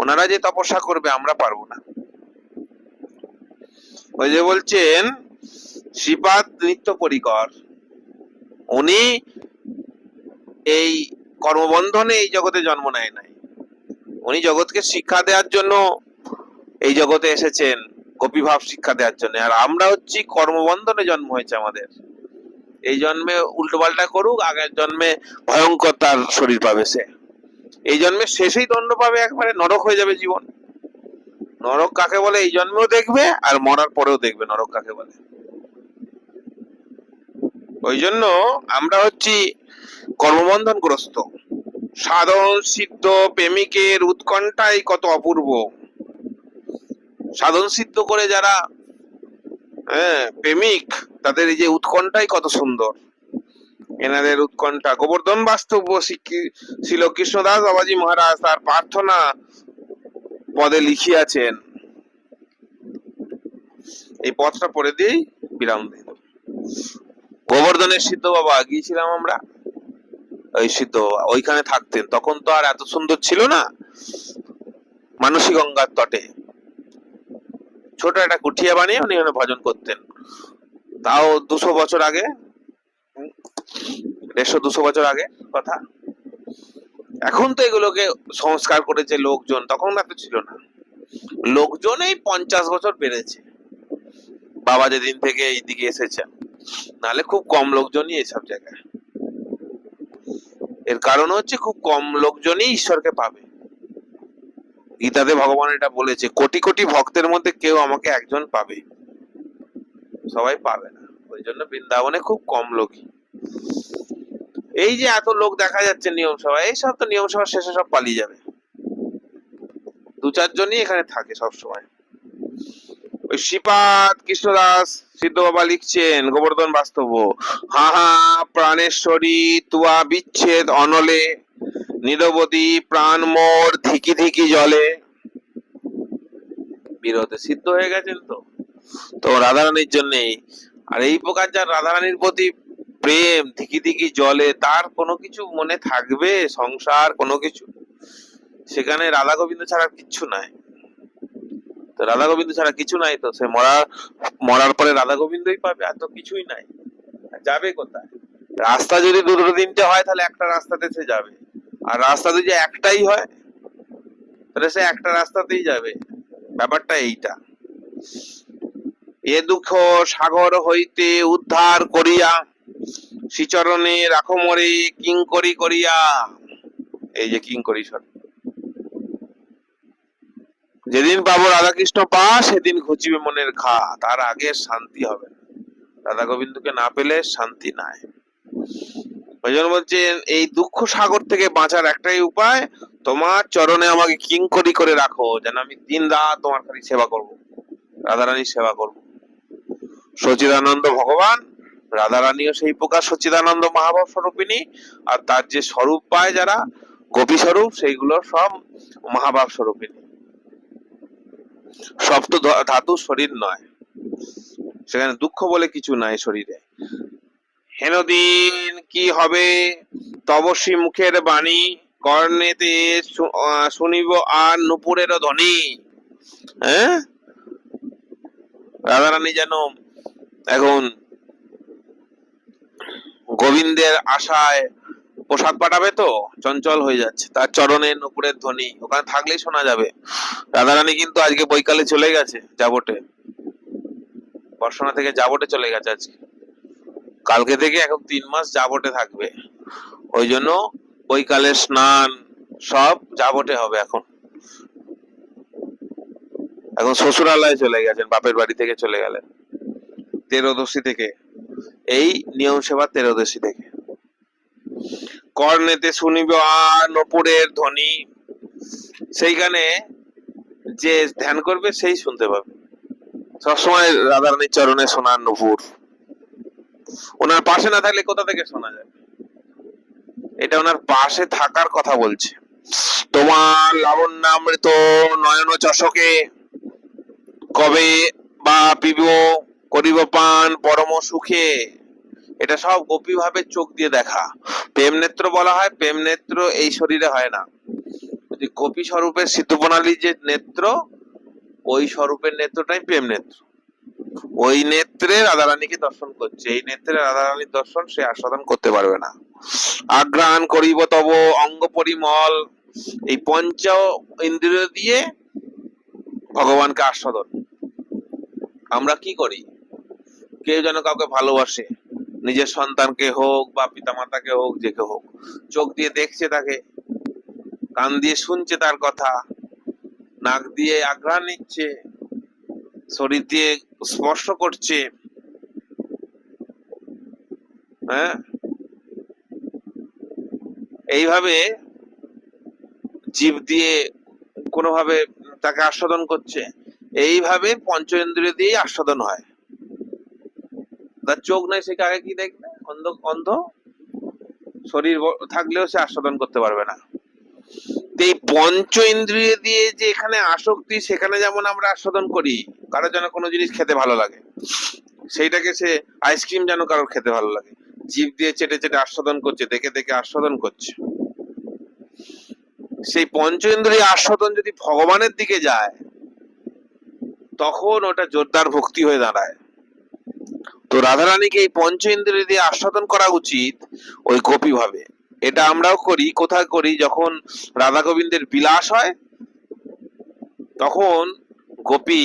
ওনারা যে তপস্যা করবে আমরা পারবো না। ওই যে বলছেন শ্রীপাদ নিত্য পরিকর, উনি এই কর্মবন্ধনে এই জগতে জন্ম নেয় নাই, উনি জগৎকে শিক্ষা দেওয়ার জন্য এই জগতে এসেছেন, গোপীভাব শিক্ষা দেওয়ার জন্য। আর আমরা হচ্ছি কর্মবন্ধনে জন্ম হয়েছে আমাদের। এই জন্মে উল্টো পাল্টা করুক, আগের জন্মে ভয়ঙ্কর তার শরীর পাবে সে, এই জন্মে শেষেই দণ্ড পাবে, একবারে নরক হয়ে যাবে জীবন। নরক কাকে বলে এই জন্মেও দেখবে, আর মরার পরেও দেখবে নরক কাকে বলে। ওই জন্য আমরা হচ্ছি কর্মবন্ধনগ্রস্ত। সাধন সিদ্ধ প্রেমিকের উৎকণ্ঠায় কত অপূর্ব। সাধন সিদ্ধ করে যারা প্রেমিক, তাদের এই যে উৎকণ্ঠাই কত সুন্দর। এনাদের উৎকণ্ঠা গোবর্ধন বাস্তব ছিল কৃষ্ণদাস বাবাজি মহারাজ তার প্রার্থনা পদে লিখিয়াছেন। এই পথটা পড়ে দিয়েই বিরাম দিল। গোবর্ধনের সিদ্ধ বাবা গিয়েছিলাম আমরা, ওই সিদ্ধ বাবা ওইখানে থাকতেন। তখন তো আর এত সুন্দর ছিল না, মানসী গঙ্গার তটে ছোট একটা কুঠিয়া বানিয়ে উনি ওখানে ভজন করতেন। তাও 200 বছর আগে, 150-200 বছর আগে কথা। এখন তো এগুলোকে সংস্কার করেছে লোকজন, তখন এত ছিল না। লোকজন এই 50 বছর বেড়েছে বাবা যেদিন থেকে এইদিকে এসেছেন, নাহলে খুব কম লোকজনই এসব জায়গায়। এর কারণ হচ্ছে খুব কম লোকজনই ঈশ্বরকে পাবে। গীতাতে ভগবান এটা বলেছে, কোটি কোটি ভক্তের মধ্যে কেউ আমাকে একজন পাবে, সবাই পাবে না। ওই জন্য বৃন্দাবনে খুব কম লোকই। এই যে এত লোক দেখা যাচ্ছে নিয়ম সভা, এইসব তো নিয়ম সভা শেষে সব পালিয়ে যাবে। 2-4 জনই এখানে থাকে সব সময়। ওই শ্রীপাদ কৃষ্ণদাস সিদ্ধ বাবা লিখছেন গোবর্ধন বাস্তব, হা হা প্রাণেশ্বরী তুয়া বিচ্ছেদ অনলে, নিরবধি প্রাণ মোর ধিকি ধিকি জলে। বিরোধে সিদ্ধ হয়ে গেছেন তো রাধারানীর জন্যই। আর এই প্রকার যার রাধারানীর প্রতি প্রেম ধিকি ধিকি জলে, তার কোনো কিছু মনে থাকবে সংসার কোনো কিছু? সেখানে রাধা গোবিন্দ ছাড়া কিচ্ছু নাই। তো রাধা গোবিন্দ ছাড়া কিছু নাই, তো সে মরার পরে রাধা গোবিন্দই পাবে, আর তো কিছুই নাই। যাবে কোথায়? রাস্তা যদি দুটো তিনটে হয় তাহলে একটা রাস্তাতে সে যাবে, আর রাস্তা যদি একটাই হয় তাহলে সে একটা রাস্তাতেই যাবে। ব্যাপারটা এইটা। এ দুঃখ সাগর হইতে উদ্ধার করিয়া শ্রীচরণে রাখো মরে কিঙ্করি করিয়া। এই যে কিঙ্করি শব্দ, যেদিন পাবো রাধাকৃষ্ণ পা সেদিন ঘুচিবে মনের ঘা, তার আগে শান্তি হবে না। রাধা গোবিন্দকে না পেলে শান্তি নাই। ওই জন্য বলছেন এই দুঃখ সাগর থেকে বাঁচার একটাই উপায়, তোমার চরণে আমাকে কিঙ্করি করে রাখো, যেন আমি দিন রাত তোমার খালি সেবা করব, রাধারানীর সেবা করব। সচিদানন্দ ভগবান, রাধারানীও সেই প্রকার সচিদানন্দ মহাভাব স্বরূপিনী, আর তার যে স্বরূপ পায় যারা গোপী স্বরূপ, সেইগুলো সব মহাভাব স্বরূপিনী। সপ্ত ধাতু শরীর নয়, সেখানে দুঃখ বলে কিছু নাই শরীরে। হেনদিন কি হবে তবসী মুখের বাণী, কর্ণেতে শুনিব আর নুপুরের ধ্বনি। হ্যাঁ, রাধারানী যেন এখন গোবিন্দের আশায় প্রসাদ পাঠাবে, তো চঞ্চল হয়ে যাচ্ছে, তার চরণে নুপুরের ধ্বনি ওখানে থাকলেই শোনা যাবে। রাধারানী কিন্তু আজকে বৈকালে চলে গেছে যাবটে, বর্ষনা থেকে যাবটে চলে গেছে আজকে, কালকে থেকে এখন 3 মাস যাবটে থাকবে। ওই জন্য বৈকালের স্নান সব যাবটে হবে। এখন এখন শ্বশুরালয়ে চলে গেছেন, বাপের বাড়ি থেকে চলে গেলেন তেরোদশী থেকে, এই নিয়ম সেবা তেরোদশী থেকে। কর্ণেতে শুনিব আর নপুরের ধ্বনি, সেইখানে যে ধ্যান করবে সেই শুনতে পাবে। সবসময় রাধারানীর চরণে শোনার নপুর, ওনার পাশে না থাকলে কোথা থেকে শোনা যায়? এটা ওনার পাশে থাকার কথা বলছে। তোমার লাবণ্যামৃত নয়ন চষকে কবে বা পিব করিব পান পরম সুখে। এটা সব গোপী ভাবে চোখ দিয়ে দেখা, প্রেম নেত্র বলা হয়। প্রেম নেত্র এই শরীরে হয় না, গোপী স্বরূপের সিদ্ধ প্রণালী যে নেত্র, ওই স্বরূপের নেত্রটাই প্রেম নেত্র। ওই নেত্রে রাধারানীকে দর্শন করছে, এই নেত্রে রাধারানীর দর্শন সে আস্বাদন করতে পারবে না। আগ্রাণ করিব তব অঙ্গ পরিমল, এই পঞ্চ ইন্দ্রিয় দিয়ে ভগবানকে আস্বাদন। আমরা কি করি? কেউ যেন কাউকে ভালোবাসে, নিজের সন্তানকে হোক বা পিতামাতাকে হোক, যে কেউ হোক, চোখ দিয়ে দেখছে তাকে, কান দিয়ে শুনছে তার কথা, নাক দিয়ে আঘ্রাণ নিচ্ছে, শরীর দিয়ে স্পর্শ করছে, হ্যাঁ, এইভাবে জীব দিয়ে কোনোভাবে তাকে আস্বাদন করছে। এইভাবে পঞ্চ ইন্দ্রিয় দিয়ে আস্বাদন হয়। তার চোখ নাই, সে কাকে কি দেখবে? অন্ধ অন্ধ, শরীর থাকলেও সে আস্বাদন করতে পারবে না। এই পঞ্চ ইন্দ্রিয় দিয়ে যে এখানে আসক্তি, সেখানে যেমন আমরা আস্বাদন করি, কারো যেন কোনো জিনিস খেতে ভালো লাগে, সেইটাকে সে আইসক্রিম যেন কারোর খেতে ভালো লাগে, জিভ দিয়ে চেটে চেটে আস্বাদন করছে, দেখে দেখে আস্বাদন করছে। সেই পঞ্চ ইন্দ্রিয় আস্বাদন যদি ভগবানের দিকে যায়, তখন ওটা জোরদার ভক্তি হয়ে দাঁড়ায়। তো রাধারানীকে এই পঞ্চ ইন্দ্রিয় দিয়ে আস্বাদন করা উচিত ওই গোপী ভাবে। এটা আমরাও করি। কোথায় করি? যখন রাধা গোবিন্দের বিলাস হয়, তখন গোপী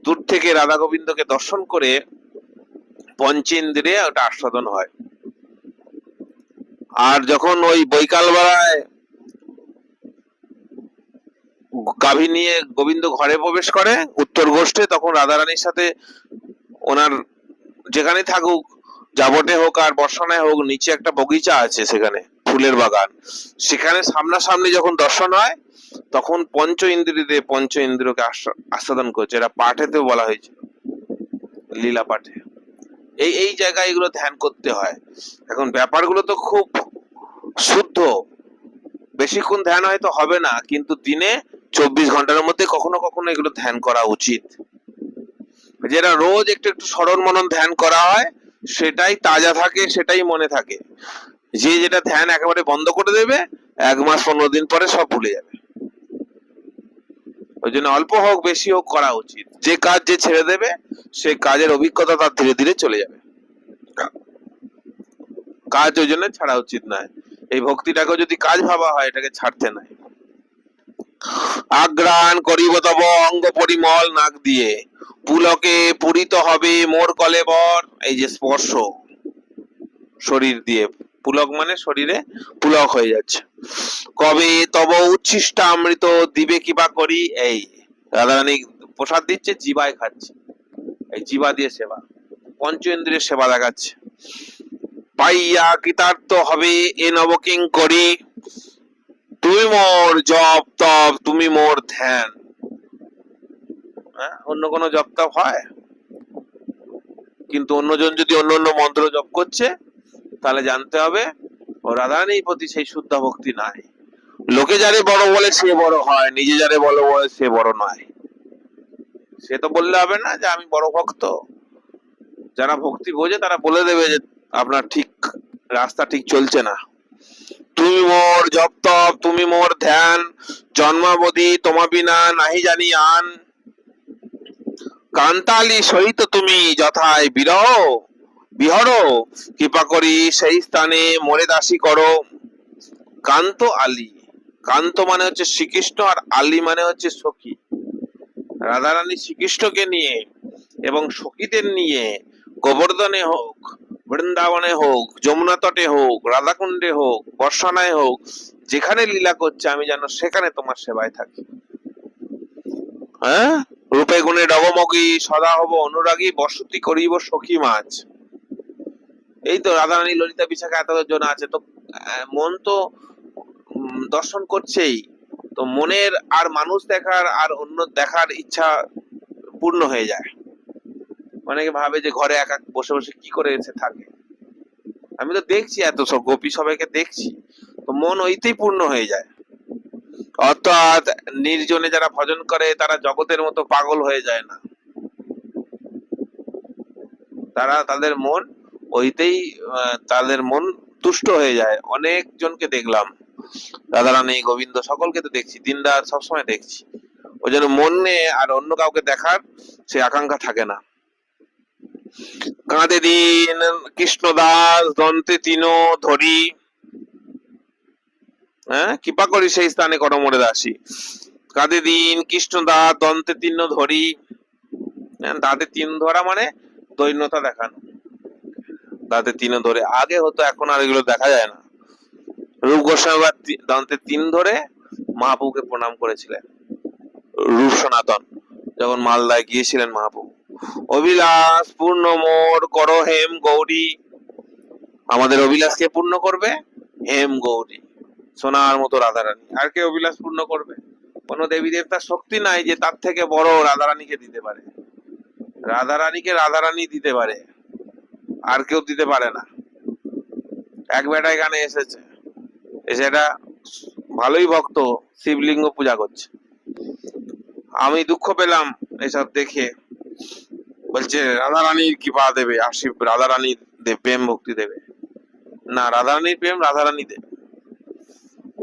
দূর থেকে রাধা গোবিন্দকে দর্শন করে পঞ্চেন্দ্রিয়ে ওটা আস্বাদন হয়। আর যখন ওই বৈকাল বেলায় গাভী নিয়ে গোবিন্দ ঘরে প্রবেশ করে উত্তর গোষ্ঠে, তখন রাধারানীর সাথে ওনার যেখানে থাকুক, যাবটে হোক আর বর্ষণায় হোক, নিচে একটা বগিচা আছে, সেখানে ফুলের বাগান, সেখানে সামনাসামনি যখন দর্শন হয়, তখন পঞ্চ ইন্দ্রিয়তে পঞ্চ ইন্দ্রিয়কে আস্বাদন করছে। এটা পাঠেতেও বলা হয়েছে, লীলা পাঠে। এই এই জায়গায় এগুলো ধ্যান করতে হয়। এখন ব্যাপারগুলো তো খুব শুদ্ধ, বেশিক্ষণ ধ্যান হয়তো হবে না, কিন্তু দিনে 24 ঘন্টার মধ্যে কখনো কখনো এগুলো ধ্যান করা উচিত। যেটা রোজ একটু একটু স্মরণ মনন ধ্যান করা হয়, সেটাই তাজা থাকে, সেটাই মনে থাকে। যে যেটা ধ্যান একেবারে বন্ধ করে দেবে, 1 মাস 15 দিন পরে সব ভুলে যাবে। ওই জন্য অল্প হোক বেশি হোক করা উচিত। যে কাজ যে ছেড়ে দেবে, সে কাজের অভিজ্ঞতা তার ধীরে ধীরে চলে যাবে। কাজ ওই জন্য ছাড়া উচিত নয়। এই ভক্তিটাকে যদি কাজ ভাবা হয়, এটাকে ছাড়তে নাই। আগ্রাণ করিব তব অঙ্গ পরিমল নাক দিয়ে, পুলকে পূরিত হবে মোর কলেবর। এই যে স্পর্শ শরীর দিয়ে, পুলক মানে শরীরে পুলক হয়ে যাচ্ছে। কবে তব উচ্ছিষ্ট অমৃত দিবে কিবা করি। এই রাধারানী প্রসাদ দিচ্ছে, জিবায় খাচ্ছে, এই জিবা দিয়ে সেবা, পঞ্চ ইন্দ্রিয়ের সেবা দেখাচ্ছে। পাইয়া কৃতার্থ হবে এ নবকিং করি, তুমি মোর জপ তপ তুমি মোর ধ্যান। অন্য কোনো জপ তপ হয়? কিন্তু অন্যজন যদি অন্য অন্য মন্ত্র জপ করছে, তাহলে জানতে হবে ও রাধারানীর প্রতি সেই শুদ্ধ ভক্তি নাই। লোকে যারে বড় বলে সে বড় হয়, নিজে যারে বড় বলে সে বড় নয়। সে তো বললে হবে না যে আমি বড় ভক্ত। যারা ভক্তি বোঝে তারা বলে দেবে যে আপনার ঠিক রাস্তা ঠিক চলছে না। তুমি মোর জপ তপ তুমি মোর ধ্যান, জন্মাবধি তোমা বিনা নাহি জানি আন। কান্তালি সহিত তুমি যথায় বিরহ বিহর, কৃপা করি সেই স্থানে মোরে দাসী করো। কান্ত আলী, কান্ত মানে হচ্ছে শ্রীকৃষ্ণ, আর আলী মানে হচ্ছে সখী। রাধারানী শ্রীকৃষ্ণকে নিয়ে এবং সখীদের নিয়ে গোবর্ধনে হোক, বৃন্দাবনে হোক, যমুনা তটে হোক, রাধাকুণ্ডে হোক, বর্ষানায় হোক, যেখানে লীলা করছে আমি যেন সেখানে তোমার সেবায় থাকি। হ্যাঁ, রূপে গুণে ডগমগী সদা হব অনুরাগী, বসতি করিব সখী মাছ। এই তো রাধারানী ললিতা বিশাখা এতজন আছে, তো মন তো দর্শন করছেই, তো মনের আর মানুষ দেখার আর অন্য দেখার ইচ্ছা পূর্ণ হয়ে যায়। অনেকে ভাবে যে ঘরে একা বসে বসে কি করে এসে থাকে। আমি তো দেখছি এত সব গোপী সবাইকে দেখছি, তো মন ওইতেই পূর্ণ হয়ে যায়। অর্থাৎ নির্জনে যারা ভজন করে তারা জগতের মতো পাগল হয়ে যায় না, তারা তাদের মন ওইতেই তাদের মন তুষ্ট হয়ে যায়। অনেক জনকে দেখলাম, রাধারানী গোবিন্দ সকলকে তো দেখছি, দিন রাত সবসময় দেখছি। ওই জন্য মনে আর অন্য কাউকে দেখার সে আকাঙ্ক্ষা থাকে না। কাঁদে দিন কৃষ্ণদাস দন্তে তিন ধরি, কৃপা করি সেই স্থানে করো মোরে দাসী। কাঁদে দিন কৃষ্ণদাস দন্তে তিন ধরি, দাঁতে তিন ধরা মানে দৈন্যতা দেখানো, দাঁতে তিন ধরে। আগে হতো, এখন আর এগুলো দেখা যায় না। রূপ গোস্বামী দান্তে তিন ধরে মহাপ্রভুকে প্রণাম করেছিলেন, রূপ সনাতন যখন মালদায় গিয়েছিলেন মহাপ্রভু। অভিলাষ পূর্ণ মোর করো হেম গৌরী, আমাদের অভিলাষকে পূর্ণ করবে হেম গৌরী, সোনার মতো রাধারানী। আর কে অভিলাষ পূর্ণ করবে? কোন দেবী দেবতার শক্তি নাই যে তার থেকে বড় রাধারানীকে দিতে পারে। রাধারানীকে রাধারানী দিতে পারে, আর কেউ দিতে পারে না। এক বেটা এখানে এসেছে, এসে এটা ভালোই ভক্ত, শিবলিঙ্গ পূজা করছে। আমি দুঃখ পেলাম এসব দেখে, বলছে রাধারানীর কৃপা দেবে, আশিব রাধারানীর প্রেম ভক্তি দেবে না, রাধারানীর প্রেম রাধারানী দেবে।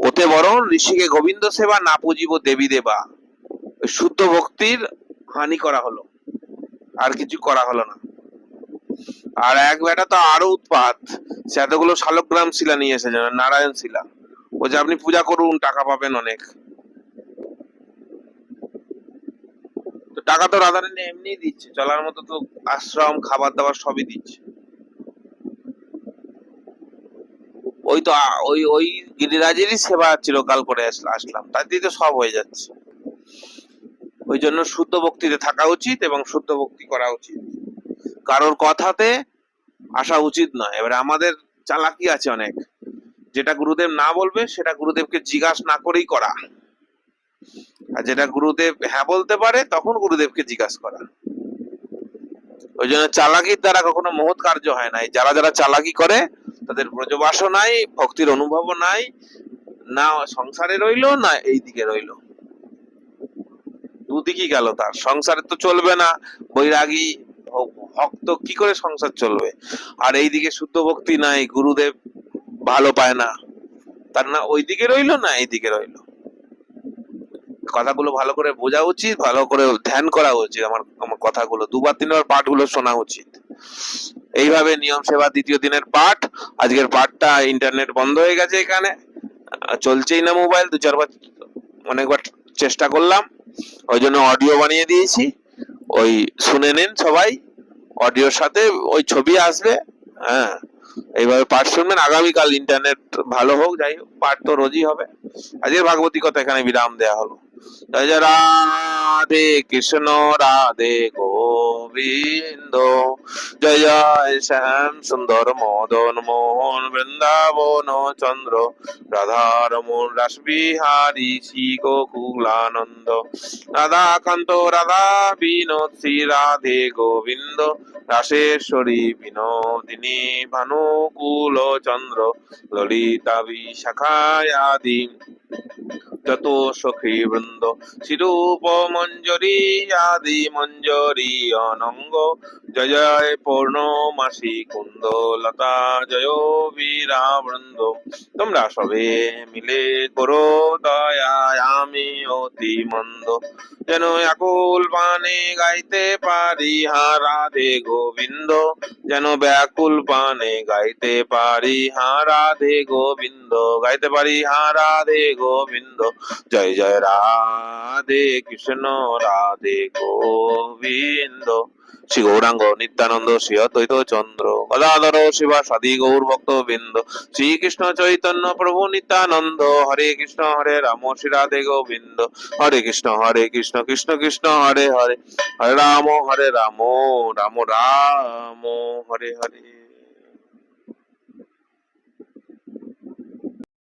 ওতে বরং ঋষিকে গোবিন্দ সেবা না পুজিব দেবী দেবা, শুদ্ধ ভক্তির হানি করা হলো, আর কিছু করা হলো না। আর এক বেটা তো আরো উৎপাত, সে এতগুলো শালগ্রাম শিলা নিয়ে এসেছে, নারায়ণ শিলা, ও যে আপনি পূজা করুন টাকা পাবেন অনেক। তো টাকা তো রাধারানী এমনি দিচ্ছে, চলার মতো তো আশ্রম খাবার দাবার সবই দিচ্ছে। ওই তো ওই গিরিরাজেরই সেবা চিরকাল করে আসলাম, তার দিয়ে তো সব হয়ে যাচ্ছে। ওই জন্য শুদ্ধ ভক্তিতে থাকা উচিত এবং শুদ্ধ ভক্তি করা উচিত, কারোর কথাতে আসা উচিত নয়। এবারে আমাদের চালাকি আছে অনেক, যেটা গুরুদেব না বলবে সেটা গুরুদেবকে জিজ্ঞাসা না করেই করা, আর যেটা গুরুদেব হ্যাঁ বলতে পারে তখন গুরুদেবকে জিজ্ঞাসা করা। ওই জন্য চালাকির দ্বারা কখনো মহৎ কার্য হয় নাই। যারা যারা চালাকি করে তাদের ব্রজবাসও নাই, ভক্তির অনুভবও নাই, না সংসারে রইলো না এই দিকে রইলো, দুদিকই গেল। তার সংসারে তো চলবে না, বৈরাগী ভক্ত কি করে সংসার চলবে? আর এইদিকে শুদ্ধ ভক্তি নাই, গুরুদেব ভালো পায় না, তার না ওই দিকে রইলো না এইদিকে রইলো। কথাগুলো ভালো করে বোঝা উচিত, ভালো করে ধ্যান করা উচিত। আমার কথাগুলো দুবার তিনবার পাঠগুলো শোনা উচিত। এইভাবে নিয়ম সেবা দ্বিতীয় দিনের পাঠ। আজকের পাঠটা ইন্টারনেট বন্ধ হয়ে গেছে এখানে, চলছেই না মোবাইল, দু চারবার অনেকবার চেষ্টা করলাম, ওই জন্য অডিও বানিয়ে দিয়েছি, ওই শুনে নিন সবাই, অডিওর সাথে ওই ছবি আসবে। হ্যাঁ, এইভাবে পাঠ শুনবেন। আগামীকাল ইন্টারনেট ভালো হোক, যাই হোক, পাঠ তো রোজই হবে। আজকের ভাগবতী কথা এখানে বিরাম দেয়া হলো। জয় জয় রাধে কৃষ্ণ, রাধে গোবিন্দ, জয় জয় শ্যাম সুন্দর মদন মোহন, বৃন্দাবন চন্দ্র রাধারমন, রাস বিহারী শ্রী গোকুলানন্দ, রাধাকান্ত রাধা বিনোদ শ্রী রাধে গোবিন্দ, রাসেশ্বরী বিনোদিনী ভানুকুল চন্দ্র, ললিতা বিশাখায়াদি যত সখী বৃন্দ, শিরূপ মঞ্জরি আদি মঞ্জরি অনঙ্গ, জয় জয় পূর্ণমাসী কুন্দ লতা, জয় বীরা বৃন্দ, তোমরা সবে মিলে করো দয়া, আমি অতি মন্দ, যেন আকুল পানে গাইতে পারি হা রাধে গোবিন্দ, যেন ব্যাকুল পানে গাইতে পারি হা রাধে গোবিন্দ, গাইতে পারি হা রাধে গোবিন্দ, জয় জয় রাধে কৃষ্ণ, রাধে গোবিন্দ, শ্রী গৌরাঙ্গ নিত্যানন্দ শ্রী অদ্বৈত চন্দ্র গদাধর শিবাসাদি গৌর ভক্ত বৃন্দ, শ্রীকৃষ্ণ চৈতন্য প্রভু নিত্যানন্দ, হরে রাম শ্রী রাধে গোবিন্দ, হরে কৃষ্ণ কৃষ্ণ কৃষ্ণ হরে হরে, হরে রাম রাম রাম হরে হরে।